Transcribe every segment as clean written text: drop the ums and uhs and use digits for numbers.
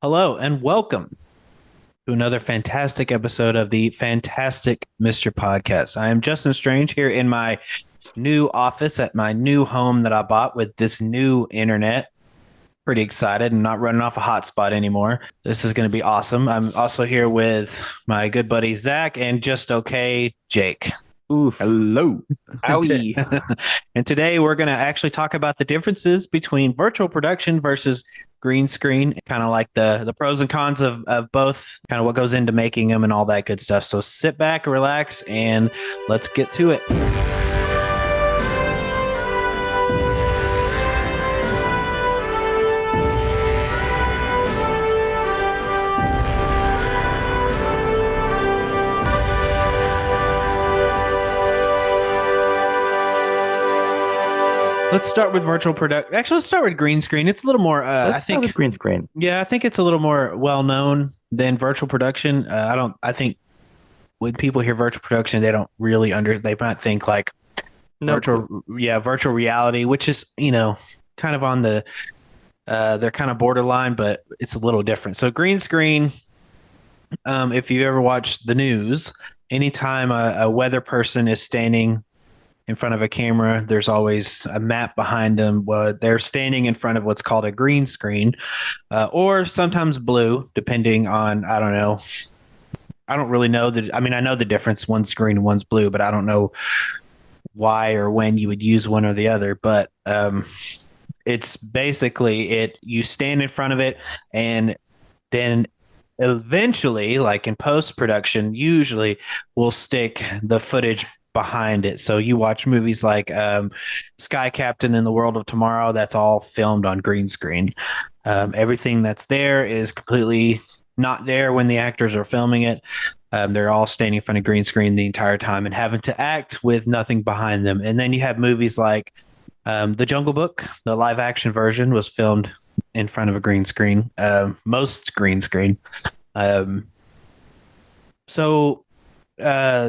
Hello and welcome to another fantastic episode of the Fantastic Mr. Podcast. I am Justin Strange here in my new office at my new home that I bought with this new internet. Pretty excited and not running off a hotspot anymore. This is going to be awesome. I'm also here with my good buddy Zach and just okay Jake. Oof. Hello. Owie. And today we're going to actually talk about the differences between virtual production versus green screen, kind of like the pros and cons of both, kind of what goes into making them and all that good stuff. So sit back, relax, and let's get to it. Let's start with virtual production. Actually, let's start with green screen. It's a little more, Let's I start think, with green screen. yeah, I think it's a little more well known than virtual production. I think when people hear virtual production, they don't really they might think like virtual reality, which is, kind of on the, they're kind of borderline, but it's a little different. So green screen, if you ever watch the news, anytime a weather person is standing in front of a camera, there's always a map behind them. They're standing in front of what's called a green screen, or sometimes blue, depending on, I don't know. I don't really know that. I mean, I know the difference. One's green and one's blue, but I don't know why or when you would use one or the other. But it's basically you stand in front of it, and then eventually, like in post-production, usually we'll stick the footage behind it. So you watch movies like Sky Captain and the World of Tomorrow, that's all filmed on green screen. Everything that's there is completely not there when the actors are filming it. They're all standing in front of green screen the entire time and having to act with nothing behind them. And then you have movies like The Jungle Book, the live action version was filmed in front of a green screen, most green screen.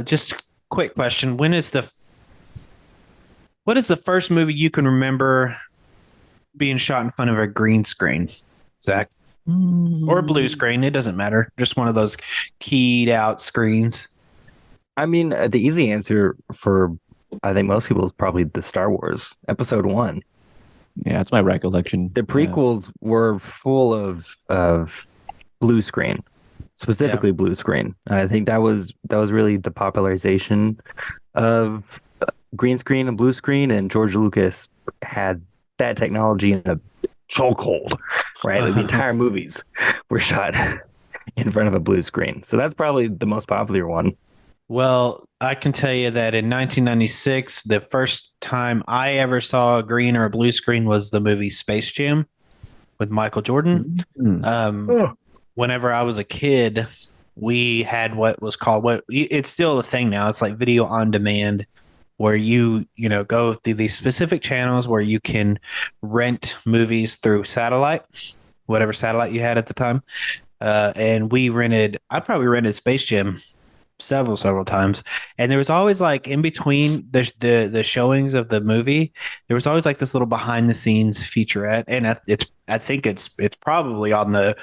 Just quick question: what is the first movie you can remember being shot in front of a green screen, Zach? Or a blue screen? It doesn't matter. Just one of those keyed out screens. I mean, the easy answer for I think most people is probably the Star Wars Episode 1. Yeah, it's my recollection. The prequels were full of blue screen, specifically blue screen. I think that was really the popularization of green screen and blue screen, and George Lucas had that technology in a chokehold, right? Like the entire movies were shot in front of a blue screen. So that's probably the most popular one. Well, I can tell you that in 1996, the first time I ever saw a green or a blue screen was the movie Space Jam with Michael Jordan. Whenever I was a kid, we had what was called it's still a thing now. It's like video on demand, where you go through these specific channels where you can rent movies through satellite, whatever satellite you had at the time. And I probably rented Space Jam several times, and there was always like in between the showings of the movie, there was always like this little behind the scenes featurette, and I think it's probably on the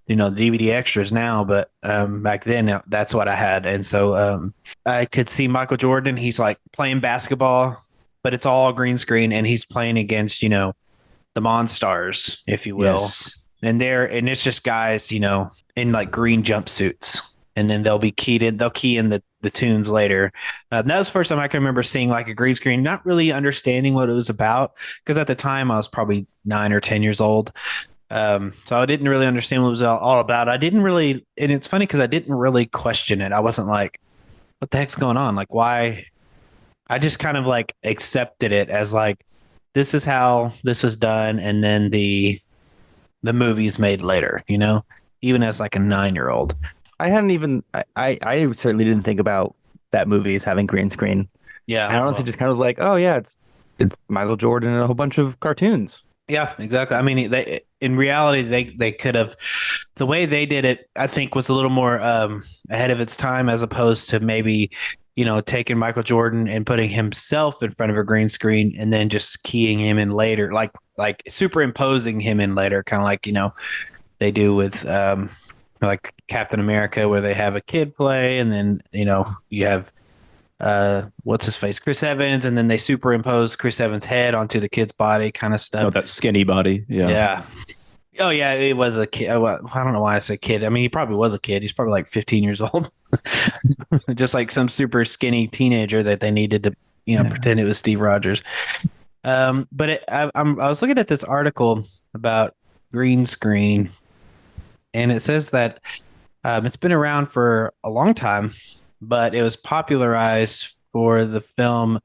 DVD extras now, but back then that's what I had. And so I could see Michael Jordan, he's like playing basketball, but it's all green screen, and he's playing against the Monstars, if you will. Yes. And it's just guys in like green jumpsuits. And then they'll key in the tunes later. That was the first time I can remember seeing like a green screen, not really understanding what it was about, because at the time I was probably 9 or 10 years old. So I didn't really understand what it was all about. And it's funny because I didn't really question it. I wasn't like, what the heck's going on? Like, why? I just kind of like accepted it as like, this is how this is done. And then the movie's made later, even as like a 9-year-old. I certainly didn't think about that movie as having green screen. Yeah. I honestly just kind of was like, oh yeah, it's Michael Jordan and a whole bunch of cartoons. Yeah, exactly. I mean, in reality, they could have, the way they did it, I think, was a little more ahead of its time, as opposed to maybe, taking Michael Jordan and putting himself in front of a green screen and then just keying him in later, like superimposing him in later, kind of like, they do with like Captain America, where they have a kid play, and then you have what's his face, Chris Evans, and then they superimpose Chris Evans' head onto the kid's body, kind of stuff. Oh, that skinny body. Yeah. Yeah. Oh yeah, it was a kid. Well, I don't know why I say kid. I mean, he probably was a kid. He's probably like 15 years old, just like some super skinny teenager that they needed to, pretend it was Steve Rogers. But I was looking at this article about green screen, and it says that it's been around for a long time, but it was popularized for the film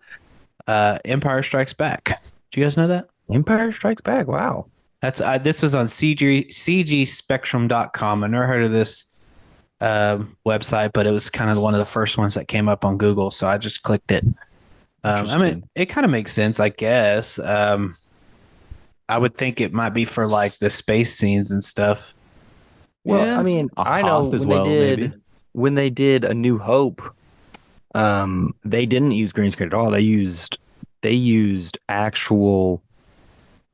Empire Strikes Back. Do you guys know that? Empire Strikes Back. Wow. That's this is on cgspectrum.com. I never heard of this website, but it was kind of one of the first ones that came up on Google, so I just clicked it. I mean, it kind of makes sense, I guess. I would think it might be for like the space scenes and stuff. Well, yeah. I mean, I know when they did A New Hope, they didn't use green screen at all. They used actual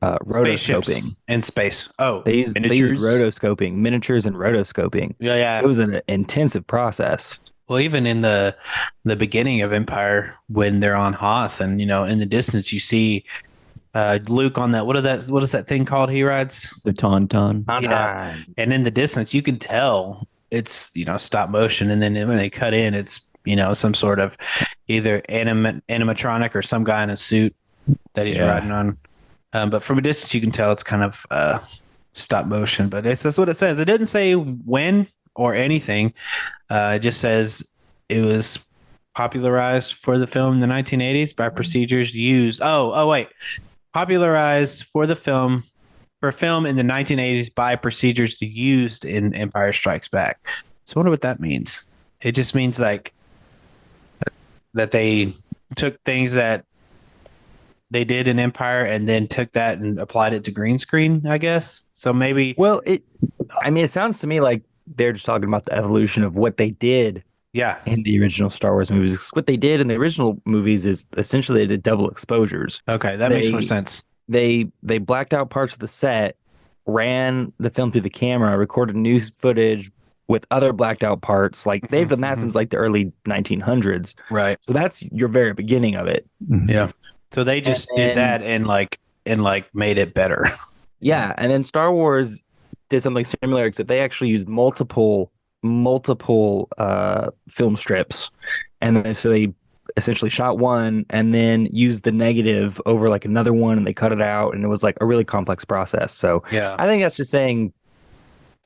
rotoscoping in space. Oh, they used rotoscoping, miniatures and rotoscoping. Yeah. It was an intensive process. Well, even in the beginning of Empire, when they're on Hoth, and in the distance you see Luke on that. What is that thing called he rides? The Tauntaun. Yeah, and in the distance you can tell it's stop motion, and then when they cut in, it's some sort of either animatronic or some guy in a suit that he's riding on. But from a distance, you can tell it's kind of stop motion. But that's what it says. It didn't say when or anything. It just says it was popularized for the film in the 1980s by procedures used. Oh, wait. Popularized for film in the 1980s by procedures used in Empire Strikes Back. So I wonder what that means. It just means like that they took things that they did in Empire and then took that and applied it to green screen, I guess. So maybe. Well, it sounds to me like they're just talking about the evolution of what they did. Yeah. In the original Star Wars movies. What they did in the original movies is essentially they did double exposures. Okay, that makes more sense. They blacked out parts of the set, ran the film through the camera, recorded new footage with other blacked out parts. Like they've done that since like the early 1900s. Right. So that's your very beginning of it. Yeah. So they just did that and made it better. Yeah, and then Star Wars did something similar, except they actually used multiple film strips, and then so they essentially shot one and then used the negative over like another one, and they cut it out, and it was like a really complex process. So yeah, I think that's just saying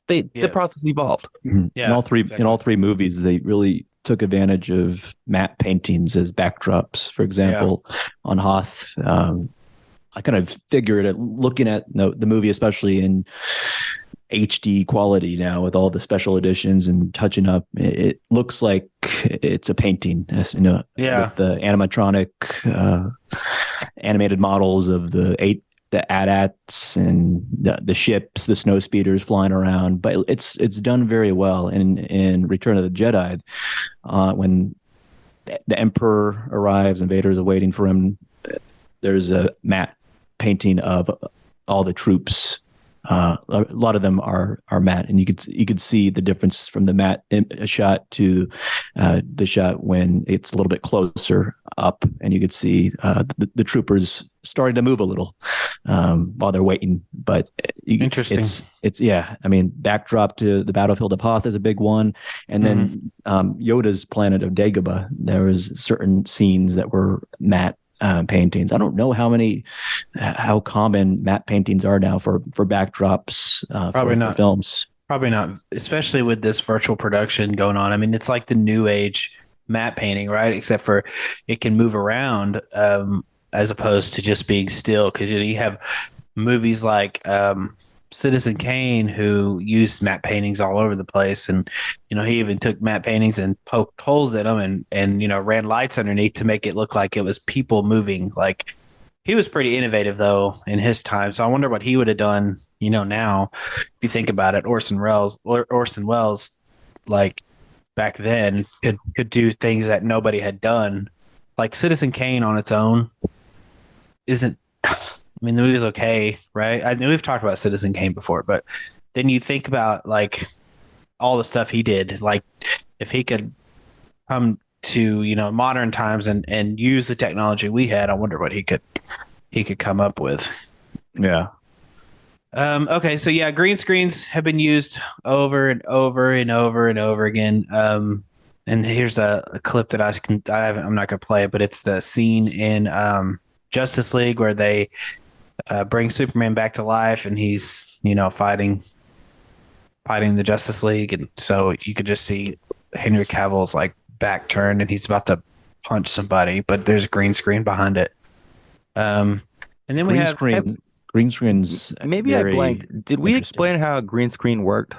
the process evolved. Mm-hmm. Yeah, in all three movies, they really took advantage of matte paintings as backdrops. For example, on Hoth, I kind of figured it looking at the movie, especially in HD quality now with all the special editions and touching up, it looks like it's a painting, with the animatronic animated models of the AT-ATs and the ships, the snow speeders flying around. But it's done very well in Return of the Jedi, when the Emperor arrives and Vader is waiting for him. There's a matte painting of all the troops. A lot of them are matte, and you could see the difference from the matte shot to the shot when it's a little bit closer up, and you could see the troopers starting to move a little while they're waiting. But interesting. It's I mean, backdrop to the battlefield of Hoth is a big one, and then Yoda's planet of Dagobah. There was certain scenes that were matte paintings. I don't know how common matte paintings are now for backdrops. Probably not for films. Probably not, especially with this virtual production going on. I mean, it's like the new age matte painting, right? Except for it can move around as opposed to just being still. Because you have movies like Citizen Kane, who used matte paintings all over the place, and he even took matte paintings and poked holes in them and ran lights underneath to make it look like it was people moving. Like, he was pretty innovative though in his time, so I wonder what he would have done now. If you think about it, Orson Welles like back then could do things that nobody had done. Like Citizen Kane on its own isn't, I mean, the movie's okay, right? I know we've talked about Citizen Kane before, but then you think about like all the stuff he did. Like if he could come to, modern times and use the technology we had, I wonder what he could come up with. Yeah. Okay, so yeah, green screens have been used over and over and over and over again. And here's a clip that I'm not going to play it, but it's the scene in Justice League where they bring Superman back to life, and he's fighting the Justice League, and so you could just see Henry Cavill's like back turned, and he's about to punch somebody, but there's a green screen behind it. And then we have green screens. Maybe I blanked. Did we explain how a green screen worked?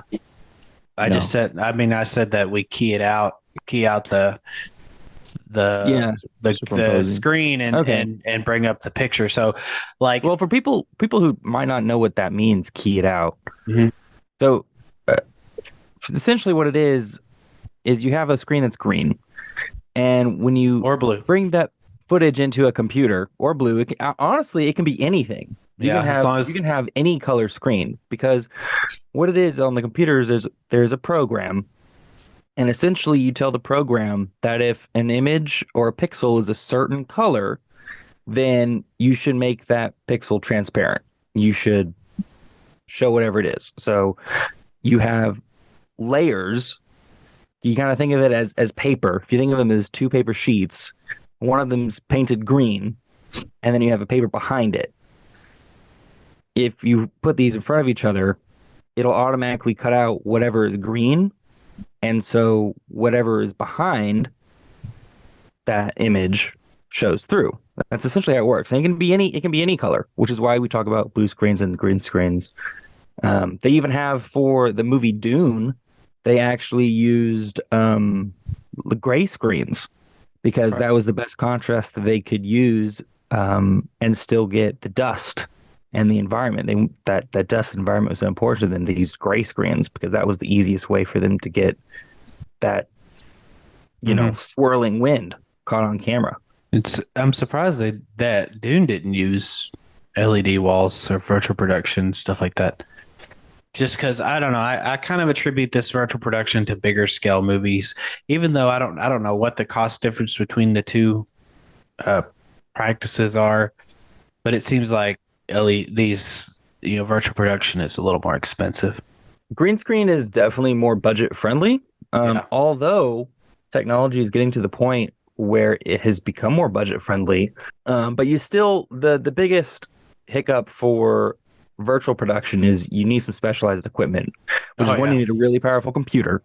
I said that we key out the screen and bring up the picture. So like, well, for people who might not know what that means, key it out. Mm-hmm. So essentially what it is you have a screen that's green, and when you or blue bring that footage into a computer, or blue, honestly it can be anything. You can have any color screen, because what it is on the computers is there's a program, and essentially you tell the program that if an image or a pixel is a certain color, then you should make that pixel transparent. You should show whatever it is. So you have layers. You kind of think of it as paper. If you think of them as two paper sheets, one of them's painted green, and then you have a paper behind it. If you put these in front of each other, it'll automatically cut out whatever is green, and so whatever is behind that image shows through. That's essentially how it works. And it can be any color, which is why we talk about blue screens and green screens. They even have, for the movie Dune, they actually used the gray screens, because that was the best contrast that they could use, and still get the dust and the environment. That dust environment was so important to them. They used gray screens because that was the easiest way for them to get that, swirling wind caught on camera. I'm surprised that Dune didn't use LED walls or virtual production, stuff like that. Just because I don't know, I kind of attribute this virtual production to bigger scale movies, even though I don't know what the cost difference between the two practices are, but it seems like virtual production is a little more expensive. Green screen is definitely more budget friendly, although technology is getting to the point where it has become more budget friendly. But you still, the biggest hiccup for virtual production is you need some specialized equipment, which is when you need a really powerful computer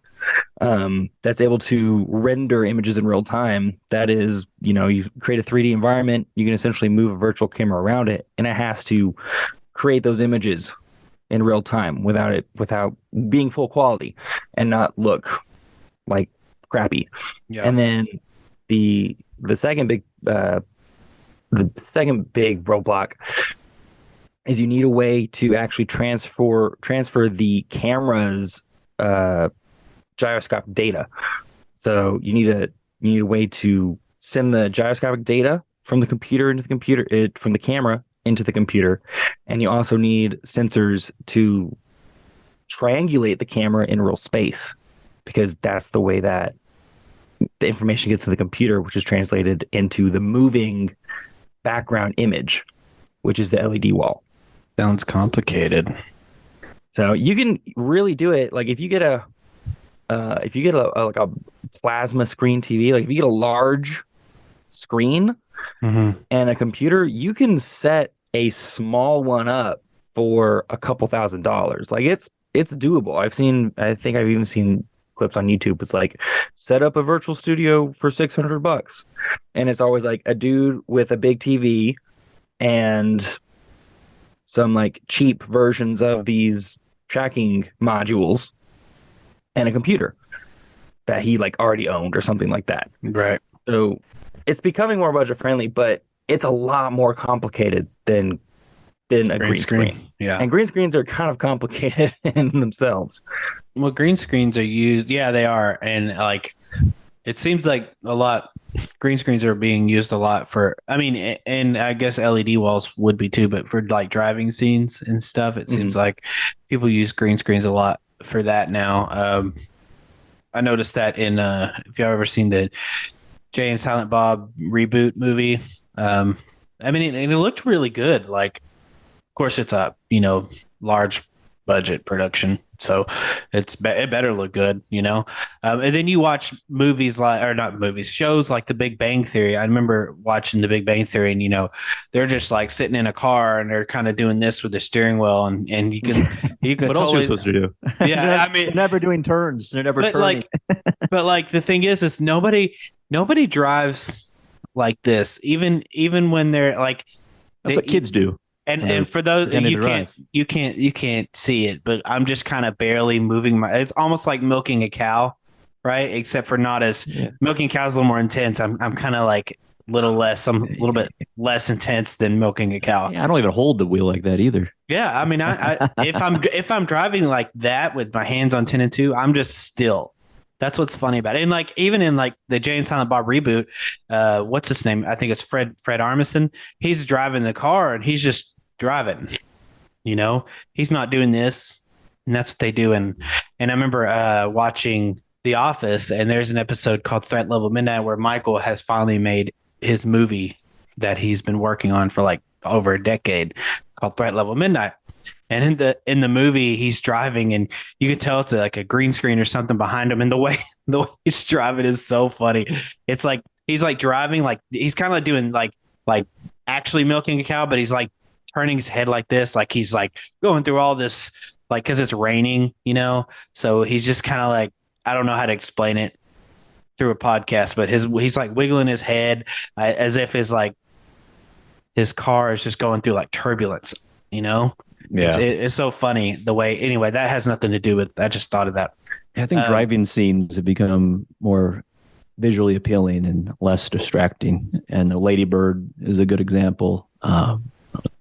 that's able to render images in real time. That is, you create a 3D environment, you can essentially move a virtual camera around it, and it has to create those images in real time without being full quality and not look like crappy. Yeah. And then the second big roadblock is you need a way to actually transfer the camera's gyroscopic data. So you need a way to send the gyroscopic data from the computer into the computer, from the camera into the computer, and you also need sensors to triangulate the camera in real space, because that's the way that the information gets to the computer, which is translated into the moving background image, which is the LED wall. Sounds complicated. So you can really do it. Like if you get a plasma screen TV, like if you get a large screen and a computer, you can set a small one up for a couple $1,000s. Like it's doable. I think I've even seen clips on YouTube. It's like, set up a virtual studio for $600, and it's always like a dude with a big TV and some like cheap versions of these tracking modules and a computer that he like already owned or something like that. Right. So it's becoming more budget friendly, but it's a lot more complicated than a green screen. Yeah. And green screens are kind of complicated in themselves. Well, green screens are used. Yeah, they are. And like It seems like a lot green screens are being used a lot for, I mean, and I guess LED walls would be too, but for like driving scenes and stuff, it seems like people use green screens a lot for that now. I noticed that in, if y'all ever seen the Jay and Silent Bob reboot movie, I mean, it looked really good. Like, of course, it's a, large budget production, so it better look good, and then you watch movies like, or not movies, shows like The Big Bang Theory. I remember watching The Big Bang Theory, and they're just like sitting in a car and they're kind of doing this with the steering wheel, and you can what totally, else are you supposed to do? Yeah, I mean, they're never doing turns. They're never but turning. but like the thing is nobody drives like this, even when they're like, That's what kids do. And for those, you can't see it, but I'm just kind of barely moving it's almost like milking a cow, right? Except for not as milking cows a little more intense. I'm kind of like I'm a little bit less intense than milking a cow. Yeah, I don't even hold the wheel like that either. Yeah, I mean, I if I'm driving like that with my hands on 10 and 2, I'm just still. That's what's funny about it. And like, even in like the Jay and Silent Bob reboot, what's his name? I think it's Fred Armisen. He's driving the car and he's just driving, he's not doing this, and that's what they do. And I remember watching The Office, and there's an episode called Threat Level Midnight where Michael has finally made his movie that he's been working on for like over a decade, called Threat Level Midnight. And in the movie, he's driving, and you can tell it's like a green screen or something behind him. And the way he's driving is so funny. It's like he's like driving, like he's kind of doing like actually milking a cow, but he's like turning his head like this, like he's like going through all this, like, because it's raining, So he's just kind of like, I don't know how to explain it through a podcast, but he's like wiggling his head as if his car is just going through like turbulence, Yeah, it's so funny the way. Anyway, that has nothing to do with. I just thought of that. I think driving scenes have become more visually appealing and less distracting. And the Lady Bird is a good example.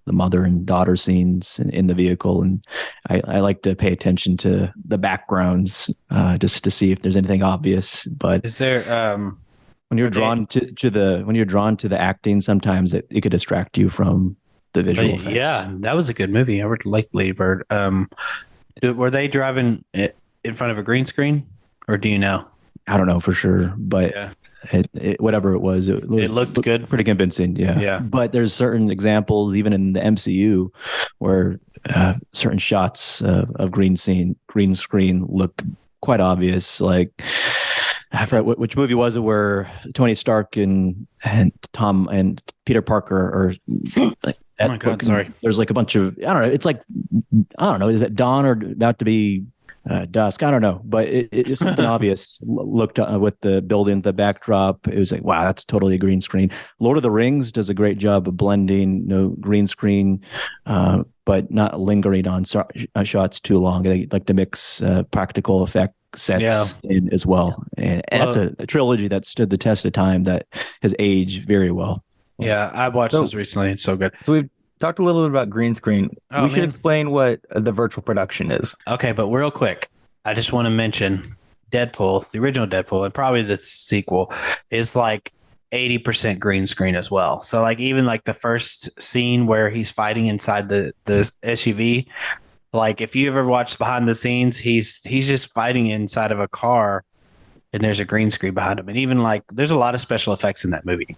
The mother and daughter scenes in the vehicle, and I like to pay attention to the backgrounds just to see if there's anything obvious. But is there when you're drawn to the acting, sometimes it could distract you from the visual effects. Yeah, that was a good movie. I would like Lady Bird. Were they driving it in front of a green screen, or do you know? I don't know for sure, but whatever it was, it looked good, pretty convincing. Yeah. But there's certain examples, even in the MCU, where certain shots of green screen look quite obvious. Like, I forgot which movie was it where Tony Stark and Tom and Peter Parker are like, oh my God, sorry. There's like a bunch of, I don't know. It's like, I don't know. Is it dawn or about to be dusk? I don't know. But it's something obvious. Looked with the building, the backdrop. It was like, wow, that's totally a green screen. Lord of the Rings does a great job of blending green screen, but not lingering on shots too long. They like to mix practical effect sets in as well. And that's a trilogy that stood the test of time, that has aged very well. Yeah, I watched those recently. It's so good. So we've talked a little bit about green screen. We should explain what the virtual production is. Okay, but real quick, I just want to mention Deadpool, the original Deadpool, and probably the sequel, is like 80% green screen as well. So like even like the first scene where he's fighting inside the SUV, like if you ever watched behind the scenes, he's just fighting inside of a car, and there's a green screen behind him. And even like there's a lot of special effects in that movie.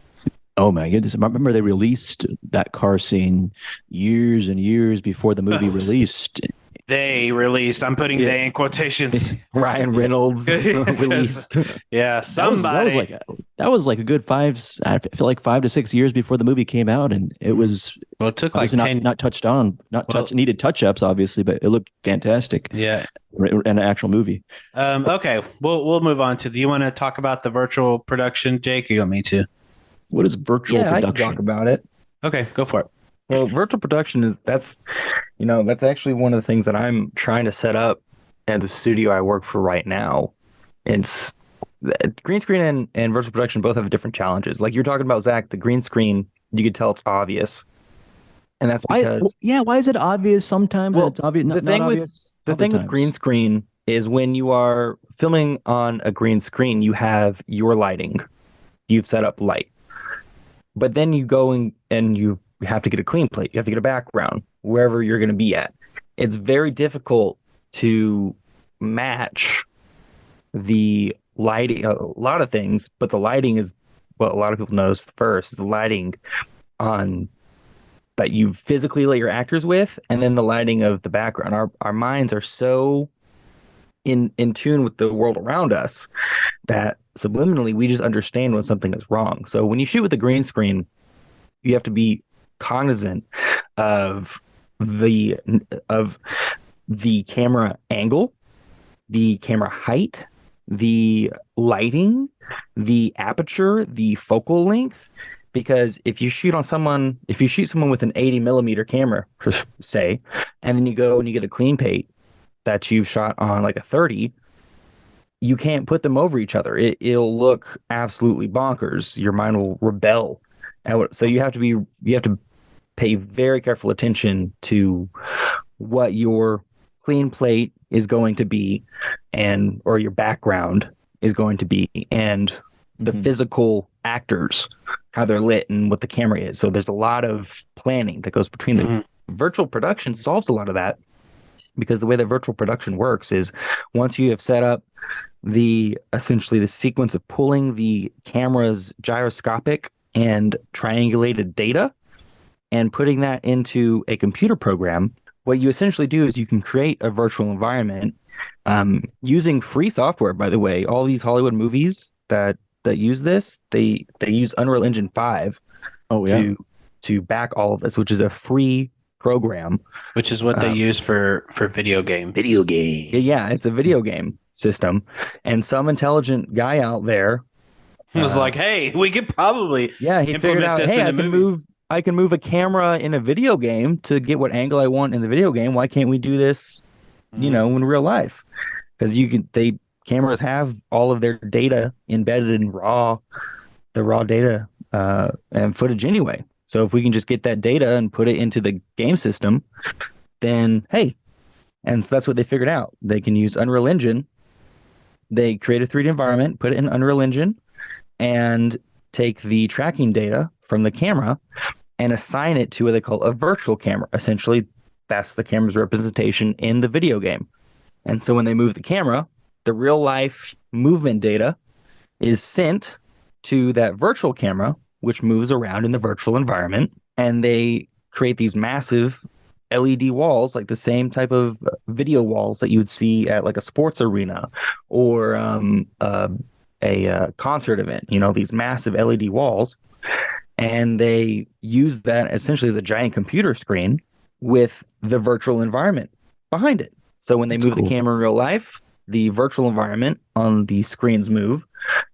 Oh my goodness. I remember they released that car scene years and years before the movie released. They released, I'm putting they in quotations. Ryan Reynolds released. Yeah, somebody. That was like a good 5 to 6 years before the movie came out, and it was. Well, it took like 10. Not touched on, needed touch ups, obviously, but it looked fantastic. Yeah, an actual movie. Okay, we'll move on to. Do you want to talk about the virtual production, Jake? Or you want me to? What is virtual production? I can talk about it. Okay, go for it. So virtual production that's actually one of the things that I'm trying to set up at the studio I work for right now. It's green screen and virtual production both have different challenges. Like you're talking about, Zach, the green screen, you could tell it's obvious. And that's because why is it obvious sometimes? Well, it's obvious. The thing with green screen is when you are filming on a green screen, you have your lighting. You've set up light. But then you go and you have to get a clean plate. You have to get a background wherever you're going to be at. It's very difficult to match the lighting, a lot of things, but the lighting is what a lot of people notice first, the lighting on that you physically let your actors with, and then the lighting of the background. Our minds are so in tune with the world around us that subliminally we just understand when something is wrong. So when you shoot with a green screen, you have to be cognizant of the camera angle, the camera height, the lighting, the aperture, the focal length. Because if you shoot someone with an 80 millimeter camera, say, and then you go and you get a clean plate that you've shot on like a 30, you can't put them over each other. It'll look absolutely bonkers. Your mind will rebel. So you have to pay very careful attention to what your clean plate is going to be, or your background is going to be, and the physical actors, how they're lit and what the camera is. So there's a lot of planning that goes between them. Virtual production solves a lot of that, because the way that virtual production works is once you have set up essentially the sequence of pulling the camera's gyroscopic and triangulated data and putting that into a computer program, what you essentially do is you can create a virtual environment using free software. By the way, all these Hollywood movies that use this, they use Unreal Engine 5 to back all of this, which is a free program. Which is what they use for video games. Video game. Yeah, it's a video game system. And some intelligent guy out there was like, hey, we could probably he figured out, hey, I can move a camera in a video game to get what angle I want in the video game. Why can't we do this, in real life? Because cameras have all of their data embedded in the raw data and footage anyway. So if we can just get that data and put it into the game system, then hey, and so that's what they figured out. They can use Unreal Engine. They create a 3D environment, put it in Unreal Engine, and take the tracking data from the camera and assign it to what they call a virtual camera. Essentially, that's the camera's representation in the video game. And so when they move the camera, the real life movement data is sent to that virtual camera, which moves around in the virtual environment. And they create these massive LED walls, like the same type of video walls that you would see at like a sports arena or a concert event, these massive LED walls. And they use that essentially as a giant computer screen with the virtual environment behind it. So when they move the camera in real life, the virtual environment on the screens move,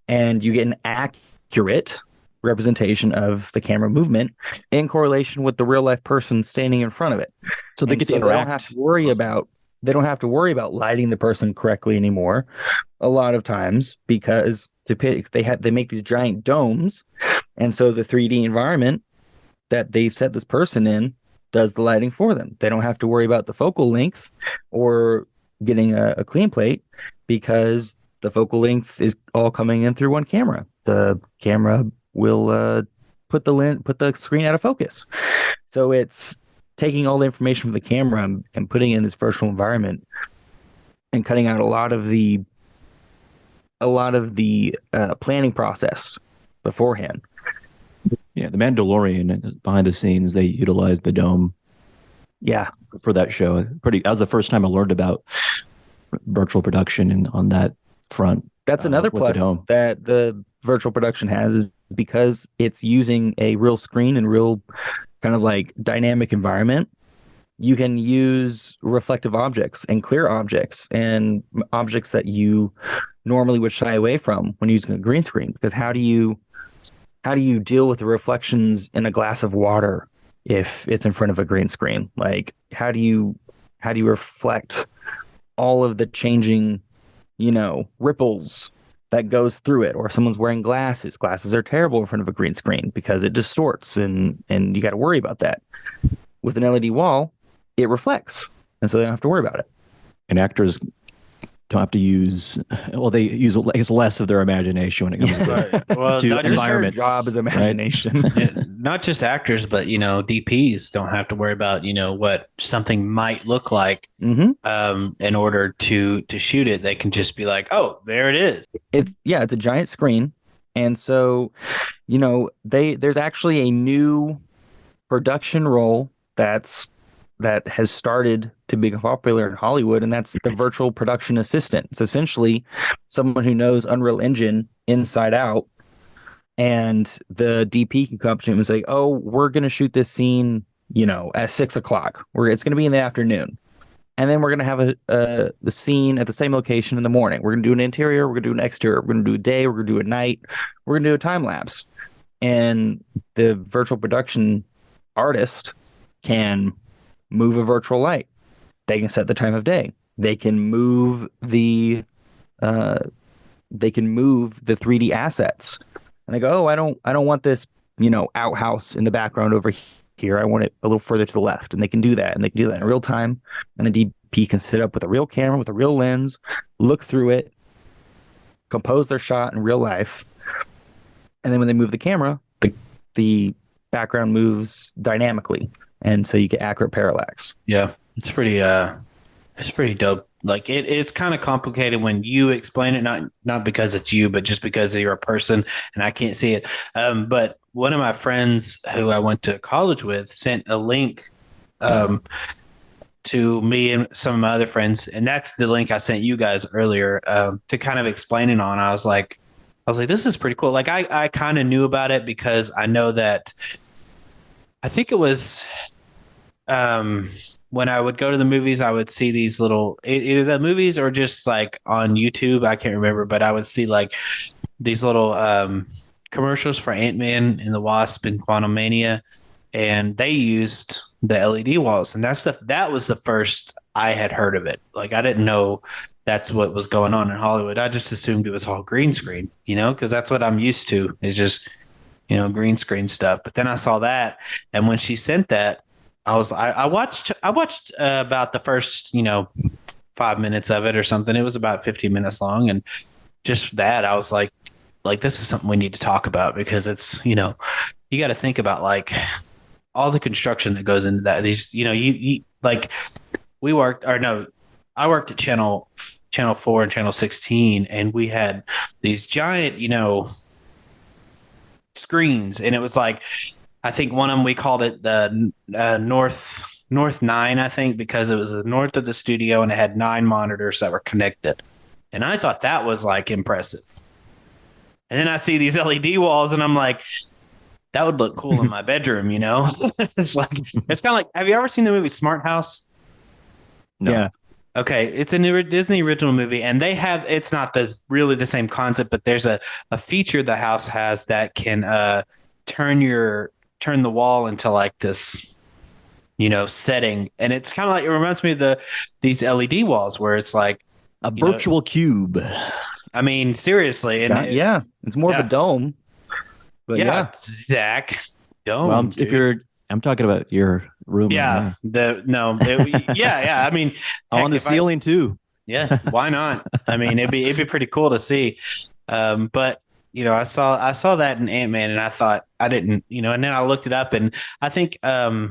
and you get an accurate representation of the camera movement in correlation with the real life person standing in front of it. So they get to interact. They don't have to worry about lighting the person correctly anymore. A lot of times, because they make these giant domes, and so the 3D environment that they've set this person in does the lighting for them. They don't have to worry about the focal length or getting a clean plate, because the focal length is all coming in through one camera. The camera will put the screen out of focus. So it's taking all the information from the camera and putting it in this virtual environment and cutting out a lot of the planning process beforehand. Yeah, the Mandalorian, behind the scenes, they utilized the dome. Yeah, for that show. That was the first time I learned about virtual production and on that front. That's another plus that the virtual production has, is because it's using a real screen and real kind of like dynamic environment. You can use reflective objects and clear objects and objects that you normally would shy away from when using a green screen. Because how do you deal with the reflections in a glass of water if it's in front of a green screen? Like, how do you reflect all of the changing, ripples that goes through it? Or if someone's wearing glasses are terrible in front of a green screen because it distorts, and you got to worry about that. With an LED wall, it reflects, and so they don't have to worry about it. And actors don't have to use. Well, they use less of their imagination when it comes Well, to not just environments. Job is imagination. Yeah, not just actors, but DPs don't have to worry about what something might look like. In order to shoot it, they can just be like, oh, there it is. It's a giant screen, and so there's actually a new production role that has started to become popular in Hollywood, and that's the virtual production assistant. It's essentially someone who knows Unreal Engine inside out, and the DP can come up to him and say, "Oh, we're going to shoot this scene, at 6 o'clock. It's going to be in the afternoon, and then we're going to have the scene at the same location in the morning. We're going to do an interior, we're going to do an exterior, we're going to do a day, we're going to do a night, we're going to do a time lapse." And the virtual production artist can move a virtual light. They can set the time of day. They can move the 3D assets. And they go, "Oh, I don't want this, outhouse in the background over here. I want it a little further to the left." And they can do that. And they can do that in real time. And the DP can sit up with a real camera, with a real lens, look through it, compose their shot in real life. And then when they move the camera, the background moves dynamically. And so you get accurate parallax. Yeah, it's pretty dope. Like it's kind of complicated when you explain it, not because it's you, but just because you're a person and I can't see it. But one of my friends who I went to college with sent a link to me and some of my other friends, and that's the link I sent you guys earlier to kind of explain it on. I was like, this is pretty cool. Like I kind of knew about it because I know that I think it was when I would go to the movies, I would see these little either the movies or just like on YouTube. I can't remember, but I would see like these little commercials for Ant-Man and the Wasp and Quantumania, and they used the LED walls, and that was the first I had heard of it. Like I didn't know that's what was going on in Hollywood. I just assumed it was all green screen, because that's what I'm used to is just green screen stuff. But then I saw that, and when she sent that, I watched about the first 5 minutes of it or something. It was about 15 minutes long, and just that I was like this is something we need to talk about because it's you got to think about like all the construction that goes into that. These you like we worked or no, I worked at Channel 4 and Channel 16, and we had these giant screens, and it was like. I think one of them we called it the North 9, I think, because it was the north of the studio and it had 9 monitors that were connected. And I thought that was like impressive. And then I see these LED walls and I'm like, that would look cool in my bedroom, It's like it's kind of like, have you ever seen the movie Smart House? No. Yeah. Okay, it's a new Disney original movie, and it's not really the same concept, but there's a feature the house has that can turn the wall into like this, setting. And it's kind of like, it reminds me of these LED walls where it's like a virtual cube. I mean, seriously. And it's more of a dome. But Zach, dome. Well, I'm talking about your room. Yeah. I mean, on the ceiling too. Yeah. Why not? I mean, it'd be pretty cool to see. But I saw that in Ant-Man, and I thought I didn't, and then I looked it up, and I think I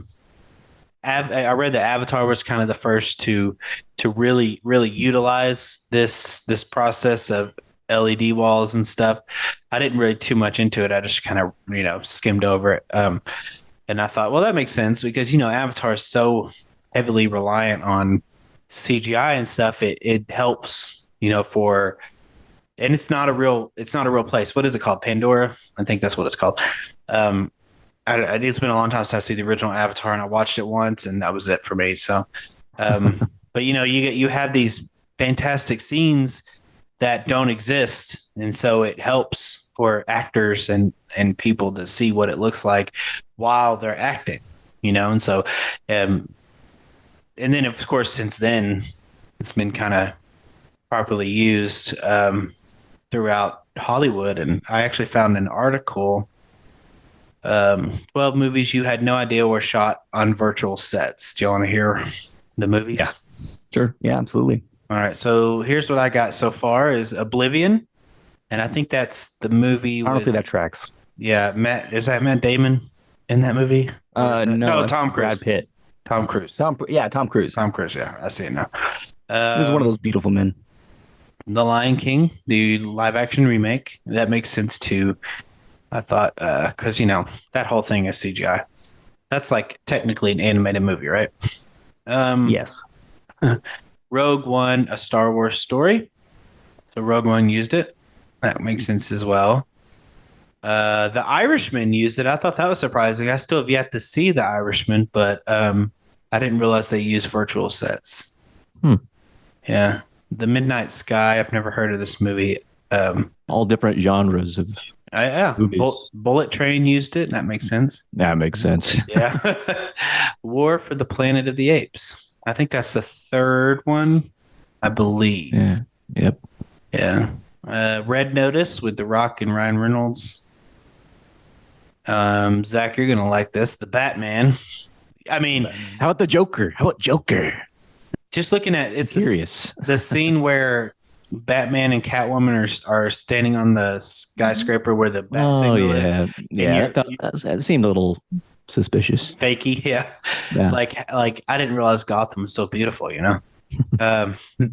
read that Avatar was kind of the first to really utilize this process of LED walls and stuff. I didn't read too much into it. I just kind of skimmed over it, and I thought, well, that makes sense because Avatar is so heavily reliant on CGI and stuff. It helps for. And it's not a real place. What is it called? Pandora? I think that's what it's called. It's been a long time since I see the original Avatar, and I watched it once, and that was it for me. So, but you have these fantastic scenes that don't exist, and so it helps for actors and people to see what it looks like while they're acting. And so, and then of course since then it's been kind of properly used. Throughout Hollywood. And I actually found an article, 12 movies you had no idea were shot on virtual sets. Do you want to hear the movies? Yeah, sure. Yeah, absolutely. All right. So here's what I got so far is Oblivion. And I think that's the movie Honestly, with, that tracks. yeah, is that Matt Damon in that movie? No, Tom that's Brad Cruise. Pitt. Tom Cruise. Tom Cruise. Tom Cruise, yeah. I see it now. He was one of those beautiful men. The Lion King, the live action remake. That makes sense too. I thought, because, that whole thing is CGI. That's like technically an animated movie, right? Yes. Rogue One, a Star Wars story. So Rogue One used it. That makes sense as well. The Irishman used it. I thought that was surprising. I still have yet to see The Irishman, but I didn't realize they used virtual sets. Yeah. The Midnight Sky. I've never heard of this movie. All different genres of movies. Bullet Train used it. That makes sense. That makes sense. Yeah. War for the Planet of the Apes. I think that's the third one, I believe. Yeah. Yep. Yeah. Red Notice with The Rock and Ryan Reynolds. Zach, you're gonna like this. The Batman. I mean, how about the Joker? just looking at it's curious. The scene where Batman and Catwoman are standing on the skyscraper where the bat signal is. Yeah, that seemed a little suspicious. Fakey, yeah. Like I didn't realize Gotham was so beautiful,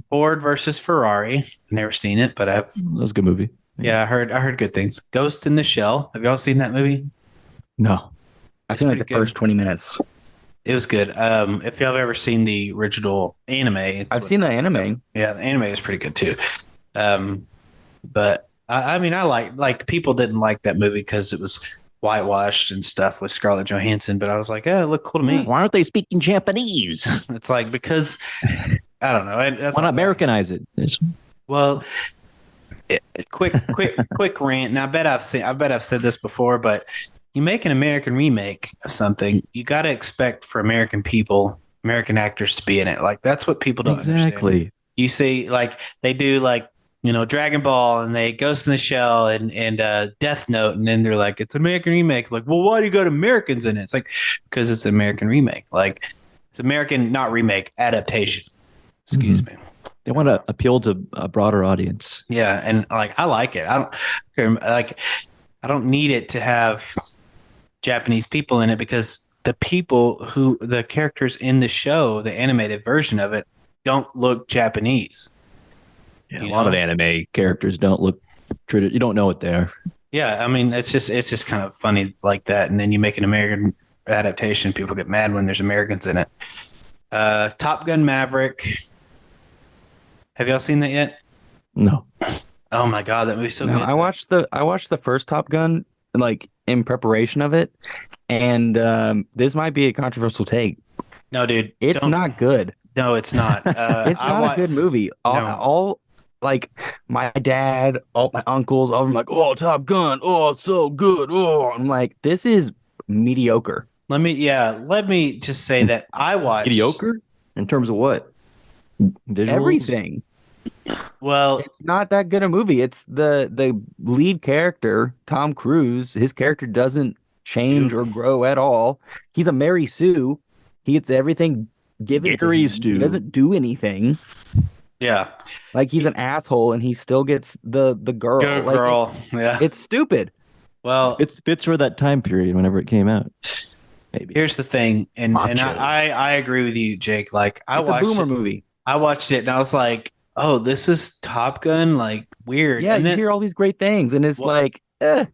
Ford versus Ferrari. Never seen it, but that was a good movie. Yeah, I heard good things. Ghost in the Shell. Have y'all seen that movie? No. I seen like the first 20 minutes. It was good. If y'all have ever seen the original anime, I've seen the anime. Yeah, the anime is pretty good too. But I mean, I like people didn't like that movie because it was whitewashed and stuff with Scarlett Johansson. But I was like, it looked cool to me. Why aren't they speaking Japanese? It's like because I don't know. Why not Americanize it? Well. Quick rant. Now, I bet I've said this before, but you make an American remake of something, you got to expect for American actors to be in it. Like that's what people don't understand. You see, like they do, Dragon Ball and they Ghost in the Shell and Death Note, and then they're like, it's an American remake. Like, well, why do you got Americans in it? It's like because it's an American remake. Like it's American, not remake, adaptation. Excuse me. They want to appeal to a broader audience. Yeah, and I like it. I don't need it to have Japanese people in it because the characters in the show, the animated version of it, don't look Japanese. Yeah, a lot of anime characters don't look. You don't know what they are. Yeah, I mean it's just kind of funny like that, and then you make an American adaptation, people get mad when there's Americans in it. Top Gun Maverick. Have y'all seen that yet? No. Oh my god, that movie's so good. I watched the first Top Gun in preparation of it, and this might be a controversial take. No, dude, it's not good. No, it's not. It's not a good movie. All my dad, all my uncles, all of them like, oh, Top Gun, oh, it's so good. Oh, I'm like, this is mediocre. Let me just say that I watched mediocre in terms of what? Visuals? Everything. Well, it's not that good a movie. It's the lead character, Tom Cruise. His character doesn't change or grow at all. He's a Mary Sue. He gets everything given to him. He doesn't do anything. Yeah. Like he's an asshole and he still gets the girl. Yeah. It's stupid. Well, it fits for that time period whenever it came out. Maybe. Here's the thing, and I agree with you, Jake. Like it's a boomer movie. I watched it and I was like, oh, this is Top Gun, like weird. Yeah, and you hear all these great things, and it's like, eh.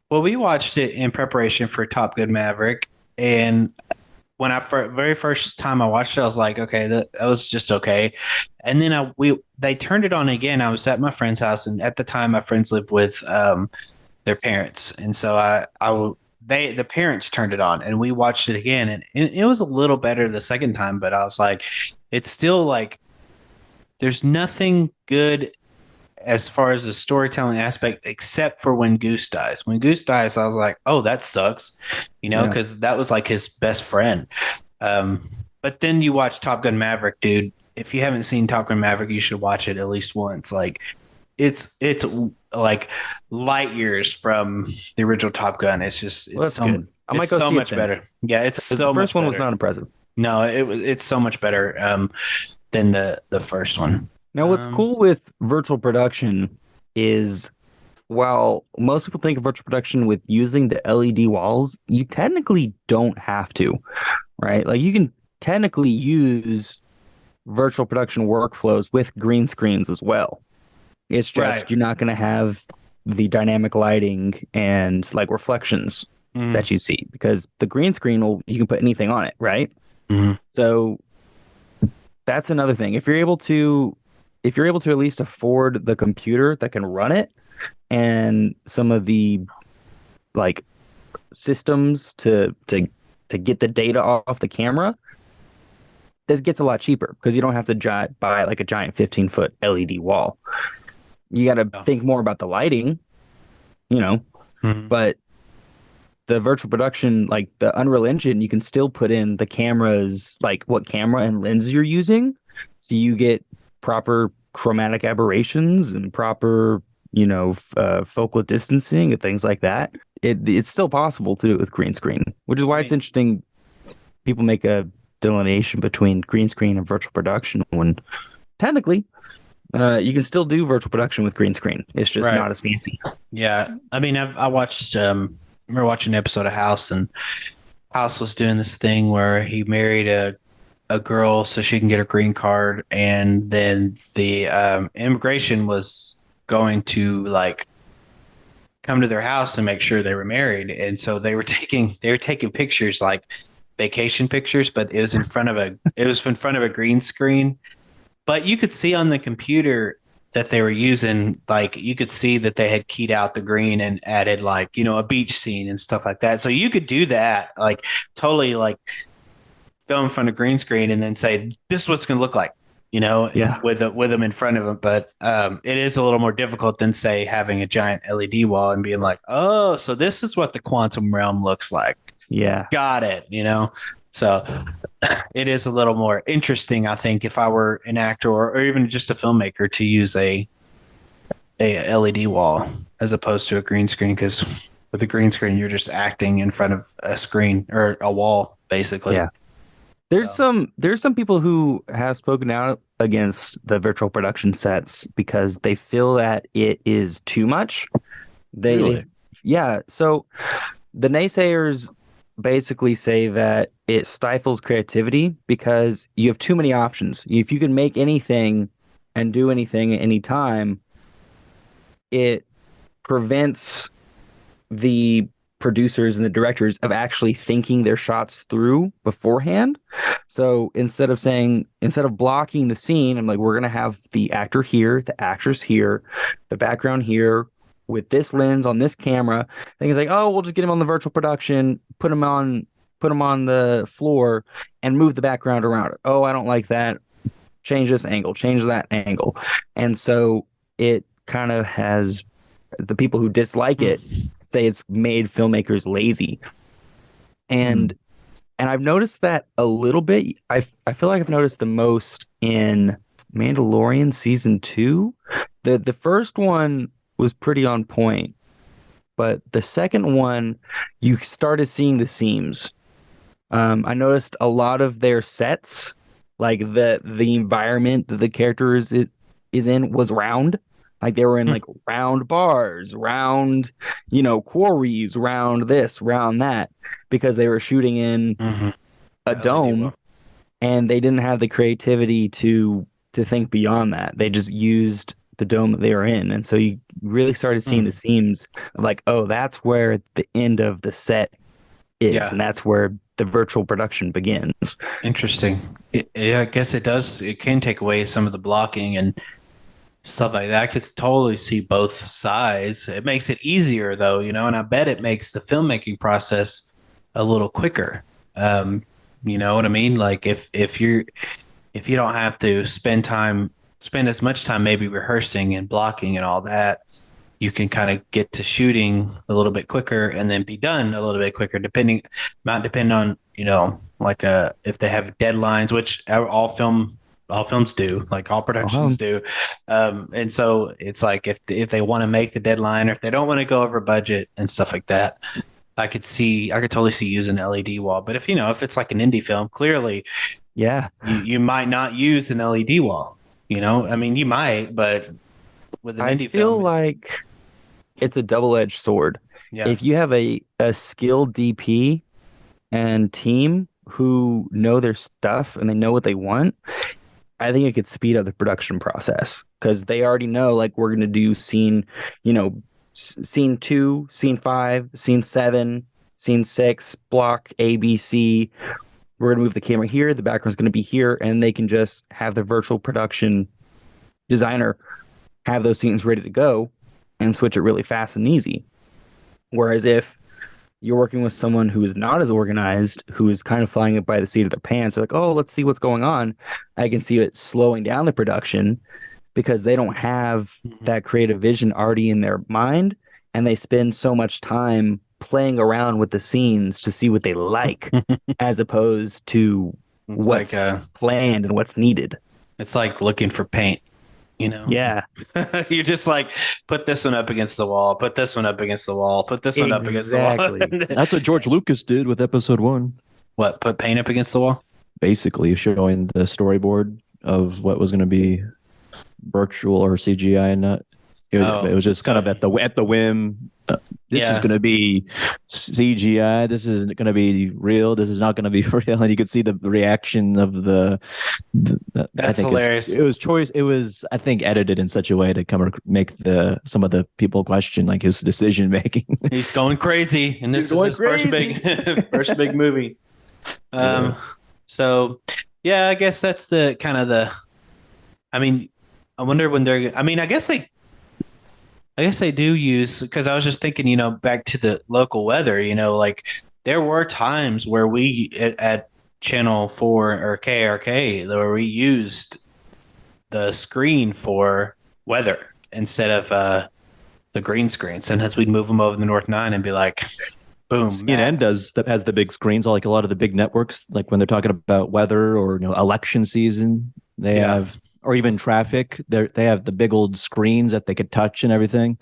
Well, we watched it in preparation for Top Gun Maverick, and when very first time I watched it, I was like, okay, that was just okay. And then they turned it on again. I was at my friend's house, and at the time, my friends lived with their parents, and so the parents turned it on, and we watched it again, and it was a little better the second time, but I was like, it's still like there's nothing good as far as the storytelling aspect, except for when Goose dies. When Goose dies, I was like, oh, that sucks, because that was like his best friend. But then you watch Top Gun Maverick, dude. If you haven't seen Top Gun Maverick, you should watch it at least once. Like, it's like light years from the original Top Gun. It's just good. I might go so see much it better. Yeah, it's so much better. The first one was not impressive. No, it's so much better than the first one. Now, what's cool with virtual production is while most people think of virtual production with using the LED walls, you technically don't have to, right? Like you can technically use virtual production workflows with green screens as well. It's just you're not going to have the dynamic lighting and like reflections that you see because the green screen you can put anything on it, right? So that's another thing. If you're able to at least afford the computer that can run it and some of the like systems to get the data off the camera, that gets a lot cheaper because you don't have to buy like a giant 15-foot LED wall. You got to think more about the lighting, but the virtual production, like the Unreal Engine, you can still put in the cameras, like what camera and lenses you're using. So you get proper chromatic aberrations and proper, focal distancing and things like that. It's still possible to do it with green screen, which is why it's interesting. People make a delineation between green screen and virtual production when technically you can still do virtual production with green screen. It's just not as fancy. Yeah. I mean, I watched, I remember watching an episode of House, and House was doing this thing where he married a girl so she can get her green card. And then the immigration was going to like come to their house and make sure they were married. And so they were taking pictures, like vacation pictures, but it was in front of a green screen. But you could see on the computer that they were using, like you could see that they had keyed out the green and added like, a beach scene and stuff like that. So you could do that, like totally like go in front of green screen and then say, this is what it's going to look like, with them in front of them. But it is a little more difficult than say having a giant LED wall and being like, oh, so this is what the quantum realm looks like. Yeah. Got it. So it is a little more interesting, I think, if I were an actor or even just a filmmaker to use a LED wall as opposed to a green screen, because with a green screen, you're just acting in front of a screen or a wall, basically. Yeah. There's some people who have spoken out against the virtual production sets because they feel that it is too much. Really? Yeah. So the naysayers basically say that it stifles creativity because you have too many options. If you can make anything and do anything at any time, it prevents the producers and the directors of actually thinking their shots through beforehand. So instead of blocking the scene, I'm like, we're going to have the actor here, the actress here, the background here, with this lens on this camera. I think it's like, oh, we'll just get him on the virtual production, put him on the floor and move the background around it. Oh, I don't like that. Change this angle, change that angle. And so it kind of has the people who dislike it say it's made filmmakers lazy. And I've noticed that a little bit. I feel like I've noticed the most in Mandalorian season 2. The first one was pretty on point, but the second one, you started seeing the seams. I noticed a lot of their sets, like the environment that the character is in, was round. Like they were in like round bars, round, quarries, round this, round that, because they were shooting in a dome, and they didn't have the creativity to think beyond that. They just used the dome that they were in, and so you really started seeing the seams of like, oh, that's where the end of the set is, and that's where the virtual production begins. Interesting. I guess it does. It can take away some of the blocking and stuff like that. I could totally see both sides. It makes it easier though, and I bet it makes the filmmaking process a little quicker. You know what I mean? Like if you don't have to spend as much time maybe rehearsing and blocking and all that, you can kind of get to shooting a little bit quicker and then be done a little bit quicker, depending on, like if they have deadlines, which all films do, like all productions do. And so it's like if they want to make the deadline or if they don't want to go over budget and stuff like that, I could totally see using an LED wall. But if it's like an indie film, clearly, you might not use an LED wall. You know, I mean, you might, but with an I indie feel film, like it's a double-edged sword. yeah. If you have a skilled DP and team who know their stuff and they know what they want, I think it could speed up the production process because they already know, like, we're going to do scene, scene 2, scene 5, scene 7, scene 6, block A, B, C. We're going to move the camera here. The background's going to be here. And they can just have the virtual production designer have those scenes ready to go and switch it really fast and easy. Whereas if you're working with someone who is not as organized, who is kind of flying it by the seat of their pants, they're like, oh, let's see what's going on. I can see it slowing down the production because they don't have that creative vision already in their mind. And they spend so much time playing around with the scenes to see what they like, as opposed to It's what's planned and what's needed. it's like looking for paint, you know? Yeah, You're just like, put this one up against the wall, put this one up against the wall, put this one up against the exactly. wall. That's what George Lucas did with episode 1. What, put paint up against the wall? Basically showing the storyboard of what was going to be virtual or CGI and not. It was just kind of at the whim. This is going to be CGI. This is going to be real. This is not going to be real. And you could see the reaction of That's I think hilarious. It was choice. It was, I think, edited in such a way to make some of the people question like his decision making. He's going crazy, and this is his first big movie. So yeah, I guess that's the kind of the. I mean, I wonder when they're. I mean, I guess they do use, because I was just thinking, back to the local weather. Like there were times where we at Channel 4 or KRK where we used the screen for weather instead of the green screen. Sometimes we'd move them over the North 9 and be like, boom. CNN has the big screens, like a lot of the big networks, like when they're talking about weather or election season, they have, or even traffic. They have the big old screens that they could touch and everything.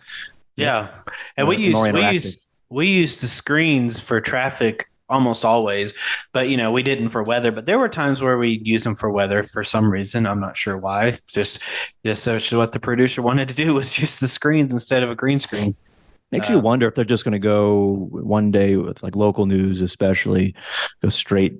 Yeah, and we used the screens for traffic almost always, but we didn't for weather. But there were times where we use them for weather for some reason. I'm not sure why. Just what the producer wanted to do was just the screens instead of a green screen. Makes you wonder if they're just going to go one day with like local news, especially go straight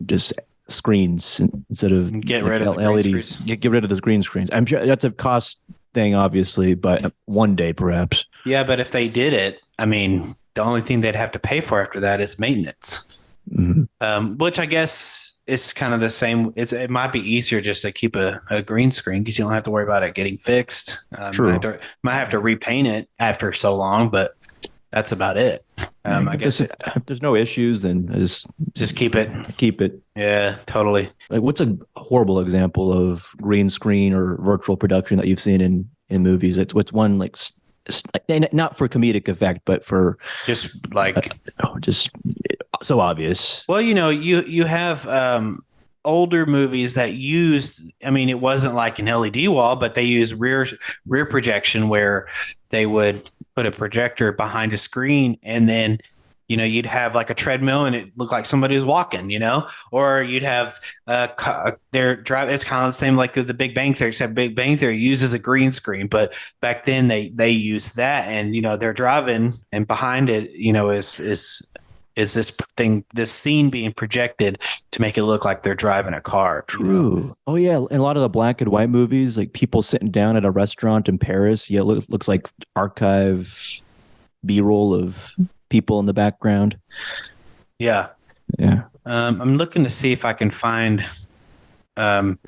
just screens instead of get rid of the LEDs. Get rid of those green screens. I'm sure that's a cost thing, obviously, but one day perhaps. Yeah, but if they did it, I mean, the only thing they'd have to pay for after that is maintenance, which I guess is kind of the same. It might be easier just to keep a green screen because you don't have to worry about it getting fixed. True. Might have to repaint it after so long, but that's about it. I guess if there's no issues, then just keep it. Keep it. Yeah, totally. Like, what's a horrible example of green screen or virtual production that you've seen in movies? What's one like not for comedic effect, but for just like just so obvious. Well, you have older movies that used. I mean, it wasn't like an LED wall, but they used rear projection where they would put a projector behind a screen, and then you'd have like a treadmill and it looked like somebody was walking, or you'd have their drive. It's kind of the same like the Big Bang Theory, except Big Bang Theory uses a green screen, but back then they used that, and they're driving, and behind it is this scene being projected to make it look like they're driving a car. True. Oh yeah, in a lot of the black and white movies, like people sitting down at a restaurant in Paris, it looks like archive B-roll of people in the background. Yeah. I'm looking to see if I can find bad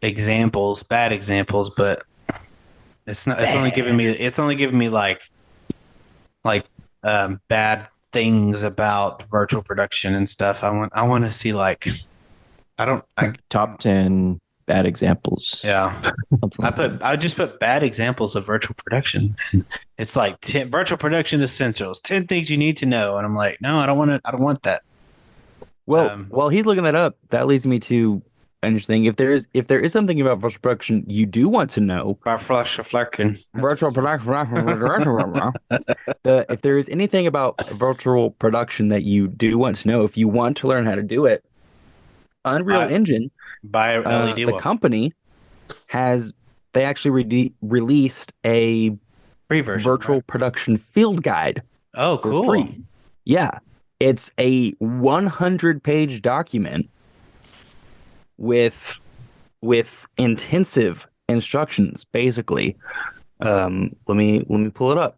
examples, but it's not. It's only giving me like bad things about virtual production and stuff. I want to see top 10 bad examples. Yeah. I just put bad examples of virtual production. It's like 10 virtual production essentials, 10 things you need to know. And I'm like, no, I don't want that. Well, while he's looking that up, that leads me to interesting. If there is something about virtual production you do want to know, virtual production. If there is anything about virtual production that you do want to know, if you want to learn how to do it, Unreal Engine, buy LED the company, they actually released a Free version, virtual right? production field guide Oh, for cool. free. Yeah. It's a 100-page document with intensive instructions, basically. Let me pull it up.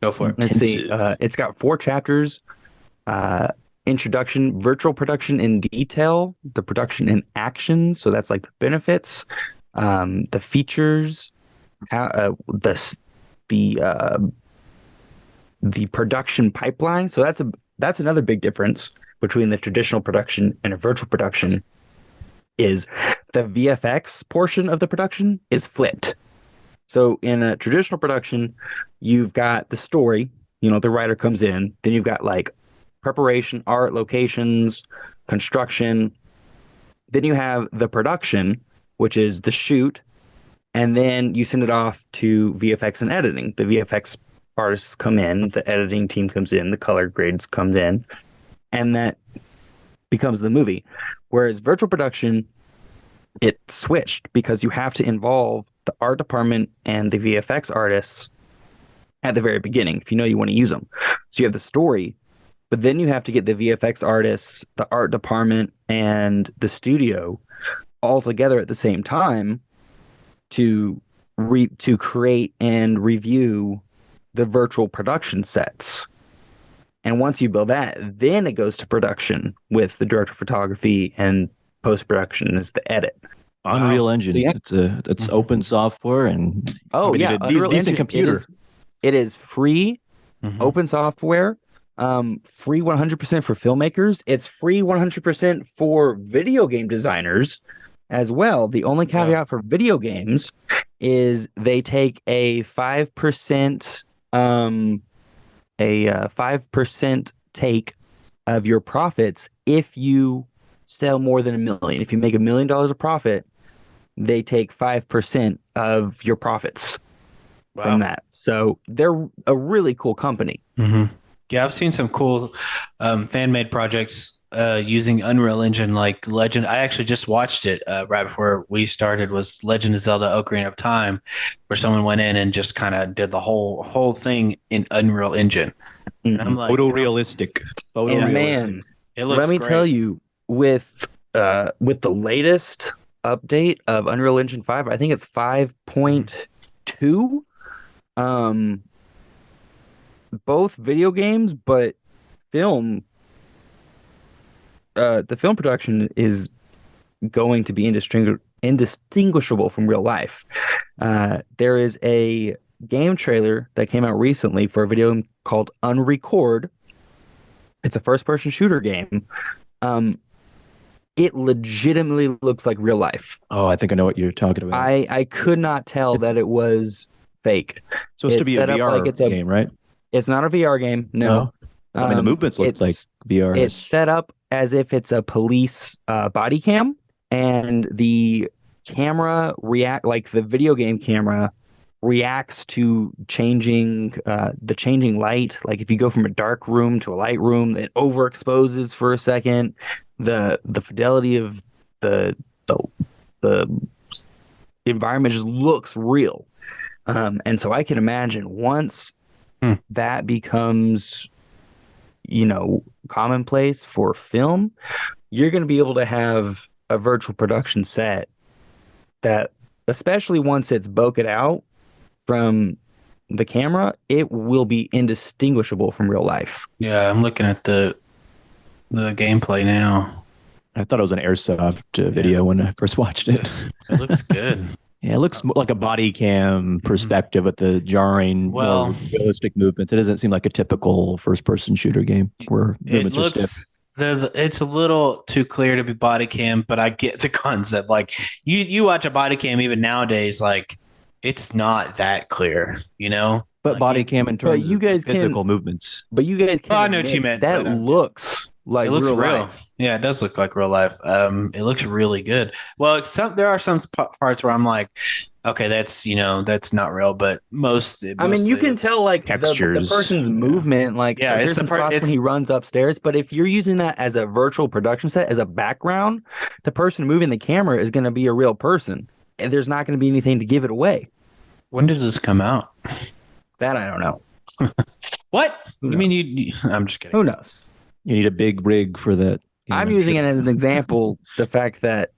Go for it. Let's see. Intensive. It's got 4 chapters. Introduction, virtual production in detail, the production in action. So that's like the benefits, the features, how the production pipeline. So that's another big difference between the traditional production and a virtual production. Is the VFX portion of the production is flipped. So in a traditional production, you've got the story, the writer comes in, then you've got like preparation, art, locations, construction. Then you have the production, which is the shoot, and then you send it off to VFX and editing. The VFX artists come in, the editing team comes in, the color grades comes in, and that becomes the movie. Whereas virtual production, it switched because you have to involve the art department and the VFX artists at the very beginning if you want to use them. So you have the story, but then you have to get the VFX artists, the art department, and the studio all together at the same time to create and review the virtual production sets. And once you build that, then it goes to production with the director of photography, and post-production is the edit. Unreal Engine. So, yeah. It's open software and Unreal decent Engine, computer. It is free, open software, free 100% for filmmakers. It's free 100% for video game designers as well. The only caveat for video games is they take a 5% a 5% take of your profits if you sell more than $1 million. If you make $1 million of profit, they take 5% of your profits from that. So they're a really cool company. Mm-hmm. Yeah, I've seen some cool fan-made projects using Unreal Engine, like Legend. I actually just watched it right before we started. Was Legend of Zelda: Ocarina of Time, where someone went in and just kind of did the whole thing in Unreal Engine. And I'm like, photorealistic. Man, it looks let me great. tell you, with the latest update of Unreal Engine 5, I think it's 5.2. Both video games, but film. The film production is going to be indistinguishable from real life. There is a game trailer that came out recently for a video game called Unrecord. It's a first-person shooter game. It legitimately looks like real life. Oh, I think I know what you're talking about. I could not tell that it was fake. So it's to be a VR game, right? It's not a VR game. No. I mean, the movements look like VR. It's set up as if it's a police body cam, and the camera like the video game camera reacts to the changing light. Like if you go from a dark room to a light room, it overexposes for a second. The fidelity of the environment just looks real. And so I can imagine once that becomes, commonplace for film, you're going to be able to have a virtual production set that, especially once it's bokeh out from the camera, it will be indistinguishable from real life. Yeah, I'm looking at the gameplay now. I thought it was an airsoft video when I first watched it. It looks good. Yeah, it looks like a body cam perspective with the jarring, more realistic movements. It doesn't seem like a typical first-person shooter game where movements are stiff. It's a little too clear to be body cam, but I get the concept. Like you watch a body cam even nowadays, like it's not that clear, But like body cam in terms you guys of physical movements. But you guys can. I know what you meant. That looks like it looks real real. life. Yeah, it does look like real life. It looks really good. Well, there are some parts where I'm like, okay, that's not real, but I mean, you can tell like textures, the person's movement. Like, there's some spots when he runs upstairs. But if you're using that as a virtual production set as a background, the person moving the camera is going to be a real person. there's not going to be anything to give it away. When does this come out? That I don't know. What? You mean I'm just kidding. Who knows? You need a big rig for that. I'm using it as an example, the fact that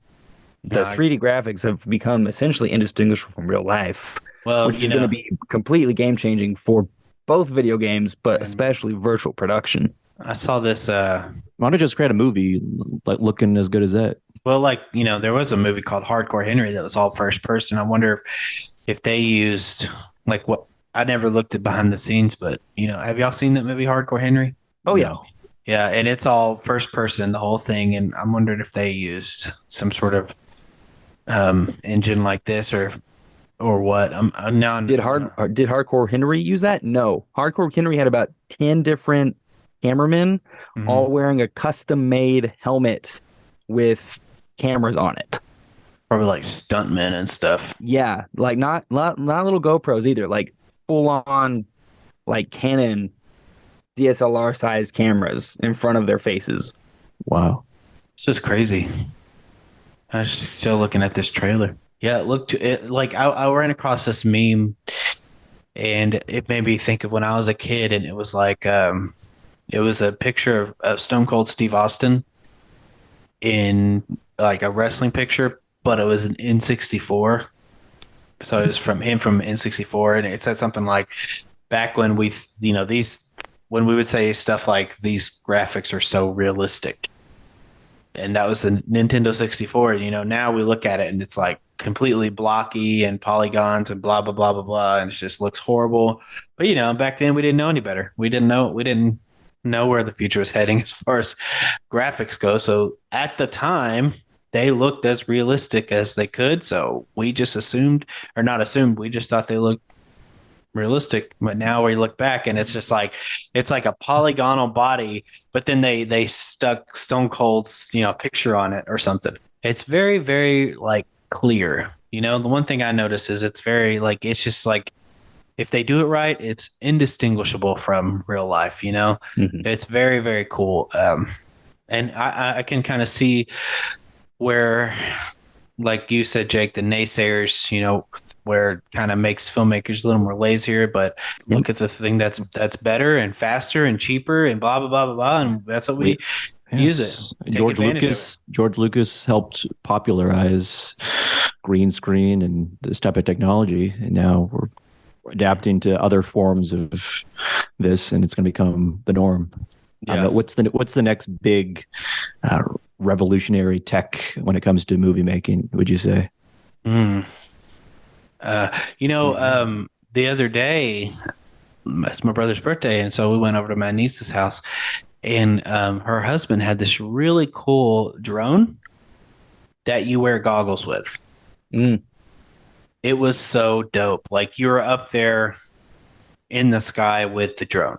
the 3D graphics have become essentially indistinguishable from real life, which is going to be completely game-changing for both video games, but especially virtual production. I saw this. Why don't you just create a movie like looking as good as that? Well, like, there was a movie called Hardcore Henry that was all first person. I wonder if they used like what I never looked at behind the scenes, but have y'all seen that movie Hardcore Henry? Oh yeah. No. Yeah, and it's all first person, the whole thing, and I'm wondering if they used some sort of engine like this or what. Did Hardcore Henry use that? No. Hardcore Henry had about 10 different cameramen all wearing a custom-made helmet with cameras on it. Probably like stuntmen and stuff. Yeah, like not little GoPros either, like full-on like Canon DSLR sized cameras in front of their faces. Wow. This is crazy. I was still looking at this trailer. Yeah, it looked like I ran across this meme and it made me think of when I was a kid, and it was like it was a picture of Stone Cold Steve Austin in like a wrestling picture, but it was an N64. So it was from N64, and it said something like, back when when we would say stuff like these graphics are so realistic. And that was the Nintendo 64. And, now we look at it and it's like completely blocky and polygons and blah, blah, blah, blah, blah. And it just looks horrible. But, back then we didn't know any better. We didn't know where the future was heading as far as graphics go. So at the time, they looked as realistic as they could. So we just we just thought they looked realistic. But now we look back and it's just like, it's like a polygonal body, but then they stuck Stone Cold's, picture on it or something. It's very, very like clear. The one thing I notice is it's very like, it's just like, if they do it right, it's indistinguishable from real life. It's very, very cool. And I can kind of see where, like you said, Jake, the naysayers, where it kind of makes filmmakers a little more lazier, but look at the thing that's better and faster and cheaper and blah, blah, blah, blah, blah. And that's what we use it. George Lucas helped popularize green screen and this type of technology. And now we're adapting to other forms of this, and it's going to become the norm. Yeah. What's the next big revolutionary tech when it comes to movie making, would you say? The other day, it's my brother's birthday, and so we went over to my niece's house, and her husband had this really cool drone that you wear goggles with. It was so dope. Like, you were up there in the sky with the drone.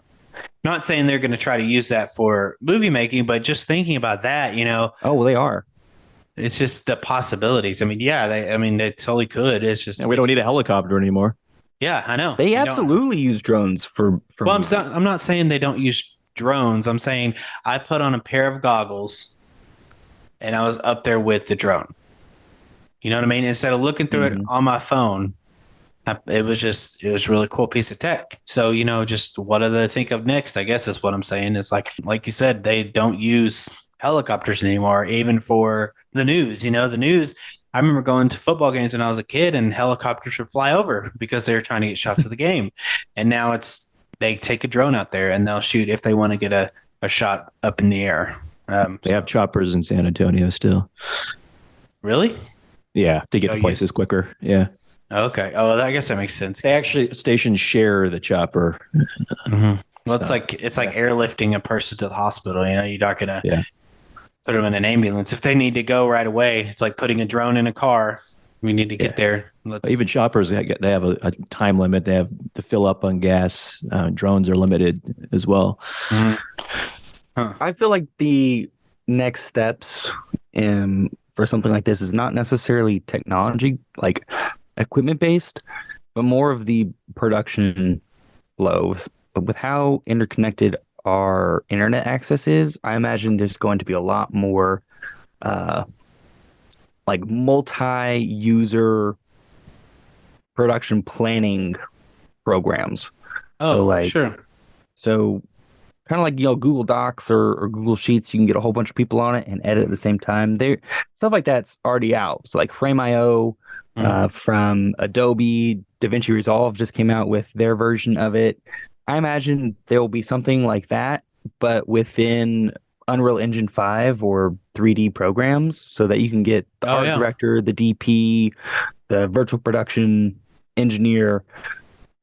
Not saying they're going to try to use that for movie making, but just thinking about that, Oh, well, they are. It's just the possibilities. I mean, they totally could. It's just we don't need a helicopter anymore. Yeah, I know. They absolutely use drones for well, I'm not saying they don't use drones. I'm saying I put on a pair of goggles and I was up there with the drone. You know what I mean? Instead of looking through it on my phone, it was a really cool piece of tech. So, just what do they think of next? I guess is what I'm saying. It's like you said, they don't use helicopters anymore, even for the news. The news, I remember going to football games when I was a kid and helicopters would fly over because they were trying to get shots of the game. And now they take a drone out there and they'll shoot if they want to get a shot up in the air. They have choppers in San Antonio still. Really? Yeah, to get to places quicker. Yeah. Okay. Oh, I guess that makes sense. They actually stations share the chopper. Well, it's like airlifting a person to the hospital. You're not gonna put them in an ambulance if they need to go right away. It's like putting a drone in a car. We need to get there. Even choppers, they have a time limit. They have to fill up on gas. Drones are limited as well. I feel like the next steps for something like this is not necessarily technology, like equipment based, but more of the production flows. But with how interconnected our internet access is, I imagine there's going to be a lot more like multi-user production planning programs. So Oh, like sure. so kind of like Google Docs or Google Sheets, you can get a whole bunch of people on it and edit at the same time. There stuff like that's already out. So like Frame.io Mm. from Adobe, DaVinci Resolve just came out with their version of it. I imagine there will be something like that, but within Unreal Engine 5 or 3D programs so that you can get the Oh art yeah. director, the DP, the virtual production engineer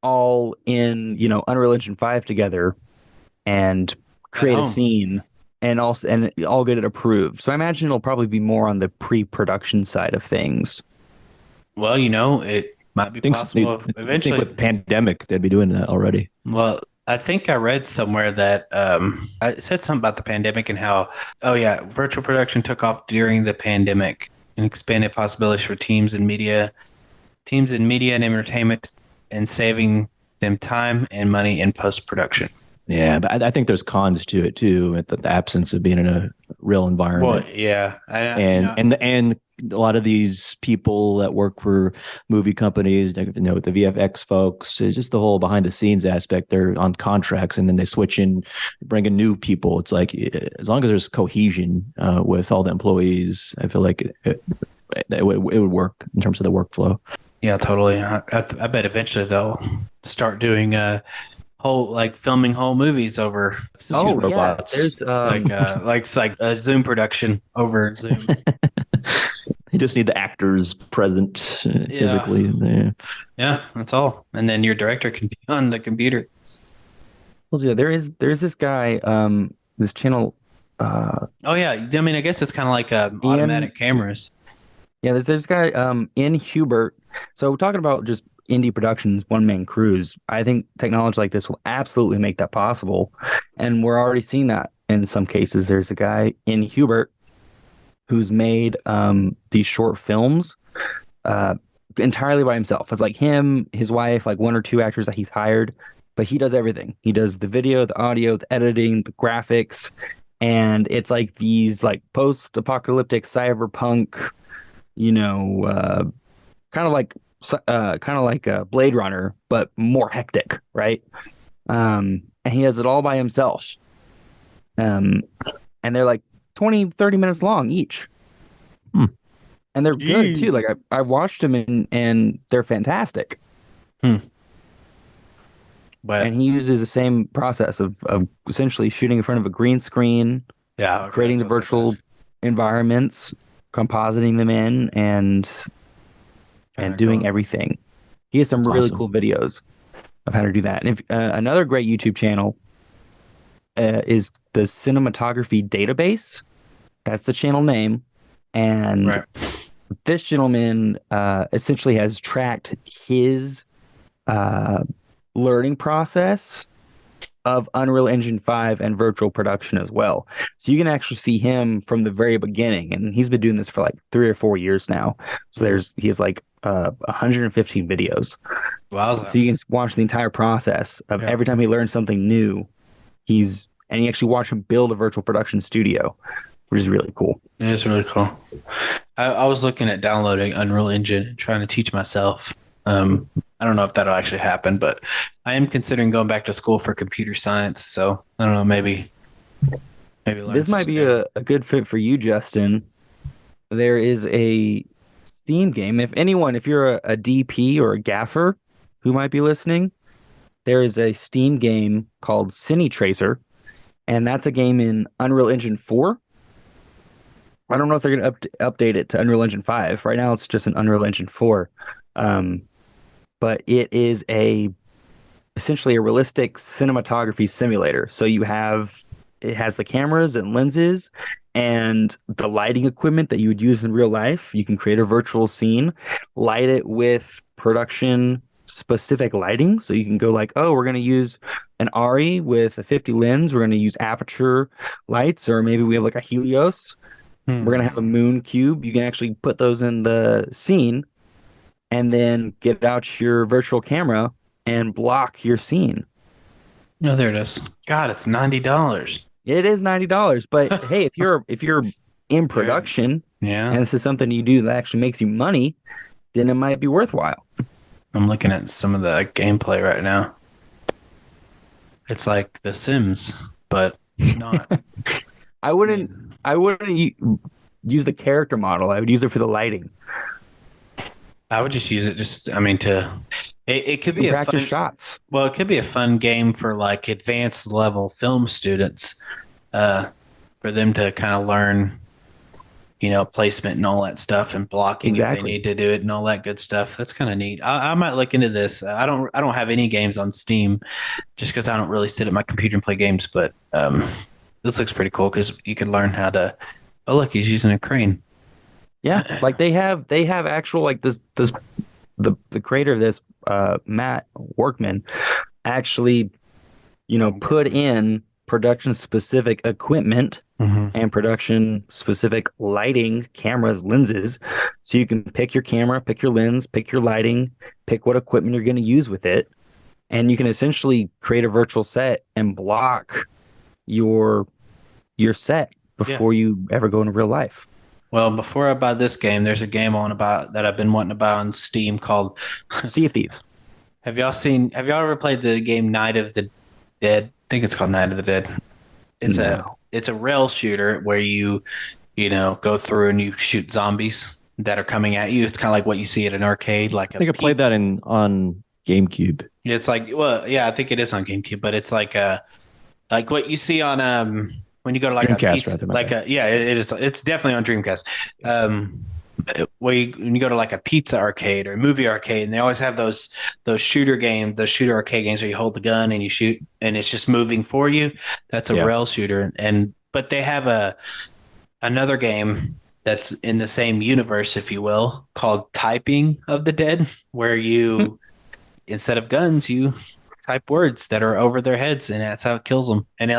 all in, Unreal Engine 5 together and At create a home. scene and all get it approved. So I imagine it'll probably be more on the pre-production side of things. Well, it might be think possible I think eventually. with pandemic they'd be doing that already. Well, I think I read somewhere that I said something about the pandemic and how, oh yeah, virtual production took off during the pandemic and expanded possibilities for teams in media and entertainment, and saving them time and money in post production. Yeah, but I think there's cons to it too, with the absence of being in a real environment. Well, yeah, And a lot of these people that work for movie companies, the VFX folks, it's just the whole behind the scenes aspect. They're on contracts, and then they switch in, bring in new people. It's like as long as there's cohesion with all the employees, I feel like it would work in terms of the workflow. yeah, totally. I bet eventually they'll start doing filming whole movies over. Oh yeah, robots. there's It's like a Zoom production over Zoom. You just need the actors present physically. Yeah. Yeah, that's all. And then your director can be on the computer. well, yeah, there's this guy, this channel, Oh yeah, I mean, I guess it's kind of like Ian. automatic cameras. Yeah, there's this guy, in Hubert. So talking about just indie productions, one man crews. I think technology like this will absolutely make that possible, and we're already seeing that in some cases. There's a guy in Hubert who's made these short films entirely by himself. It's like him, his wife, like one or two actors that he's hired, but he does everything. He does the video, the audio, the editing, the graphics, and it's like these like post-apocalyptic cyberpunk, kind of like Blade Runner, but more hectic, right? And he does it all by himself. And they're like 20, 30 minutes long each. Hmm. And they're good too. Like I watched them and they're fantastic. But And he uses the same process of essentially shooting in front of a green screen, yeah, okay, creating the that's what that virtual does. environments, compositing them in, and Kinda doing going. everything. He has some That's really awesome. cool videos of how to do that. And if another great YouTube channel is the Cinematography Database. That's the channel name. And Right. this gentleman essentially has tracked his learning process of Unreal Engine 5 and virtual production as well. So you can actually see him from the very beginning. And he's been doing this for like 3 or 4 years now. So he has like 115 videos. Wow. So you can watch the entire process of every time he learns something new. And you actually watch him build a virtual production studio, which is really cool. It is really cool. I was looking at downloading Unreal Engine and trying to teach myself. I don't know if that'll actually happen, but I am considering going back to school for computer science. So I don't know, maybe learn This might be something. a good fit for you, Justin. There is a Steam game. If you're a DP or a gaffer who might be listening, there is a Steam game called Cine Tracer, and that's a game in Unreal Engine 4. I don't know if they're going to update it to Unreal Engine 5. Right now, it's just an Unreal Engine 4. But it is essentially a realistic cinematography simulator. So it has the cameras and lenses and the lighting equipment that you would use in real life. You can create a virtual scene, light it with production specific lighting. So you can go like, oh, we're going to use an ARRI with a 50 lens. We're going to use aperture lights, or maybe we have like a Helios. We're going to have a moon cube. You can actually put those in the scene and then get out your virtual camera and block your scene. No, there it is. God, it's $90. It is $90, but hey, if you're in production Yeah. and this is something you do that actually makes you money, then it might be worthwhile. I'm looking at some of the gameplay right now. It's like The Sims, but not. I wouldn't use the character model. I would use it for the lighting. I would just use it it could be a Practice fun, shots. well, it could be a fun game for like advanced level film students, for them to kind of learn, placement and all that stuff and blocking if they need to do it and all that good stuff. That's kind of neat. I might look into this. I don't have any games on Steam just because I don't really sit at my computer and play games, but this looks pretty cool because you can learn how to, oh, look, he's using a crane. Yeah, like they have actual like the creator of this, Matt Workman, actually, put in production specific equipment and production specific lighting, cameras, lenses, so you can pick your camera, pick your lens, pick your lighting, pick what equipment you're going to use with it, and you can essentially create a virtual set and block your set before you ever go into real life. Well, before I buy this game, there's a game that I've been wanting to buy on Steam called Sea of Thieves. Have y'all ever played the game Night of the Dead? I think it's called Night of the Dead. It's a rail shooter where you go through and you shoot zombies that are coming at you. It's kind of like what you see at an arcade. I think I played that on GameCube. It's like, well, yeah, I think it is on GameCube, but it's like what you see on when you go to like Dreamcast, a pizza, it is. It's definitely on Dreamcast. When you go to like a pizza arcade or a movie arcade, and they always have those shooter arcade games where you hold the gun and you shoot, and it's just moving for you. That's a rail shooter, but they have another game that's in the same universe, if you will, called Typing of the Dead, where you instead of guns you type words that are over their heads, and that's how it kills them. And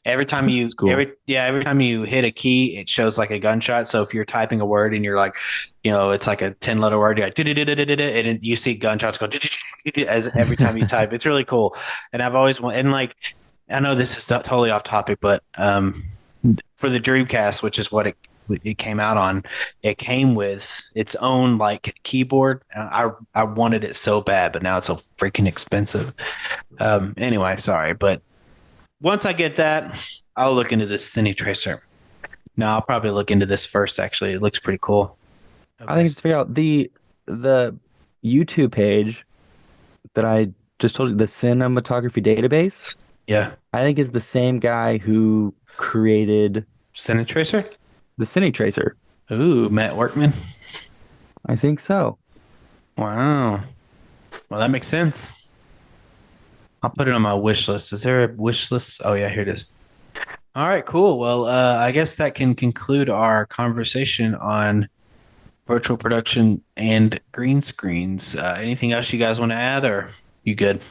every time you every time you hit a key, it shows like a gunshot. So if you're typing a word and you're like, it's like a 10-letter word, you're like, and you see gunshots go as every time you type. It's really cool. And I've always wanted, and like, I know this is totally off topic, but for the Dreamcast, which is what it came out on, it came with its own like keyboard. I wanted it so bad, but now it's so freaking expensive. Anyway, sorry, but once I get that, I'll look into this Cine Tracer. No, I'll probably look into this first. Actually, it looks pretty cool. Okay. I think just figure out the YouTube page that I just told you, the cinematography database. Yeah, I think is the same guy who created Cine Tracer. The Cine Tracer. Ooh, Matt Workman. I think so. Wow. Well, that makes sense. I'll put it on my wish list. Is there a wish list? Oh, yeah, here it is. All right, cool. Well, I guess that can conclude our conversation on virtual production and green screens. Anything else you guys want to add, or you good?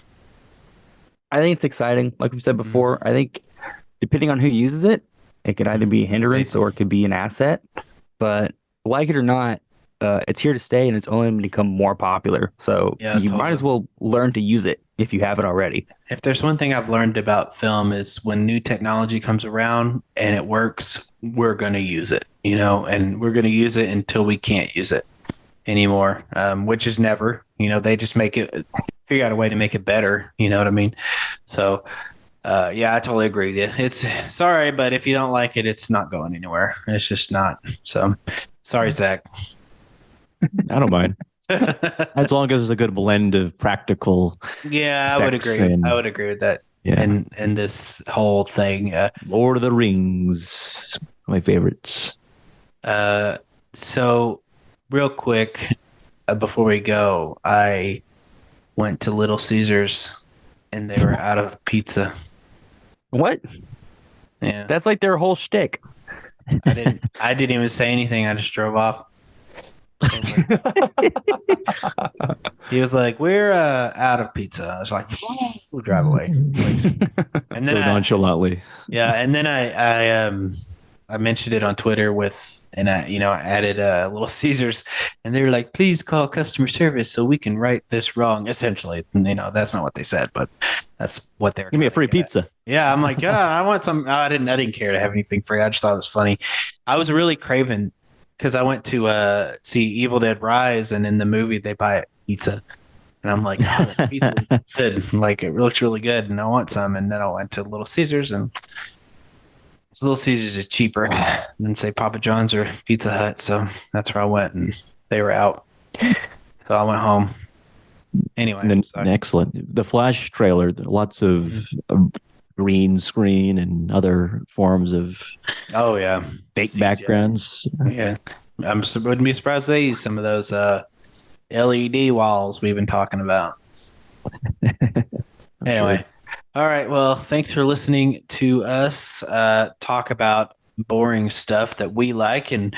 I think it's exciting. Like we said before, I think depending on who uses it, it could either be a hindrance or it could be an asset. But like it or not, it's here to stay, and it's only going to become more popular. So might as well learn to use it if you haven't already. If there's one thing I've learned about film is when new technology comes around and it works, we're going to use it, and we're going to use it until we can't use it anymore, which is never. They just figure out a way to make it better. You know what I mean? So. I totally agree with you. It's sorry, but if you don't like it, it's not going anywhere. It's just not. So sorry, Zach. I don't mind. As long as there's a good blend of practical. Yeah, I would agree. I would agree with that. Yeah. And this whole thing. Lord of the Rings, my favorites. So real quick, before we go, I went to Little Caesars and they were out of pizza. What? Yeah. That's like their whole shtick. I didn't even say anything. I just drove off. He was like, "We're out of pizza." I was like, "We'll drive away." And then nonchalantly. Yeah, and then I mentioned it on Twitter and I added Little Caesars, and they were like, "Please call customer service so we can right this wrong." Essentially, that's not what they said, but that's what they're. Give me a free pizza. Yeah, I'm like, yeah, I want some. I didn't care to have anything free. I just thought it was funny. I was really craving because I went to see Evil Dead Rise, and in the movie they buy pizza, and I'm like, oh, the pizza is good, like it looks really good, and I want some. And then I went to Little Caesars, and Little Caesars is cheaper than say Papa John's or Pizza Hut, so that's where I went, and they were out, so I went home. Anyway, excellent. The Flash trailer, lots of green screen and other forms of fake CGI. backgrounds. Yeah, wouldn't be surprised they use some of those LED walls we've been talking about. Anyway, sure. All right. Well, thanks for listening to us talk about boring stuff that we like and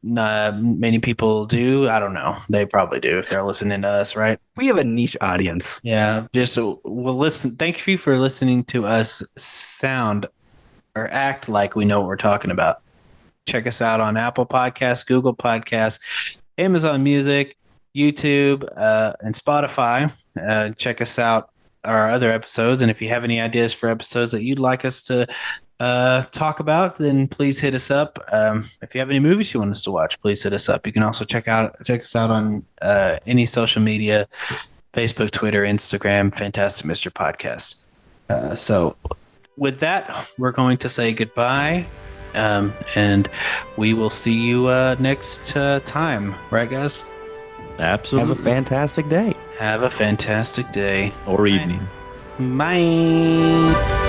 many people do. I don't know. They probably do if they're listening to us, right? We have a niche audience. Yeah. We'll listen. Thank you for listening to us sound or act like we know what we're talking about. Check us out on Apple Podcasts, Google Podcasts, Amazon Music, YouTube, and Spotify. Check us out, our other episodes. And if you have any ideas for episodes that you'd like us to talk about, then please hit us up. If you have any movies you want us to watch, please hit us up. You can also check us out on any social media, Facebook, Twitter, Instagram, Fantastic Mr. Podcast. So with that, we're going to say goodbye. And we will see you next time. Right, guys? Absolutely. Have a fantastic day. Have a fantastic day. Or evening. Bye.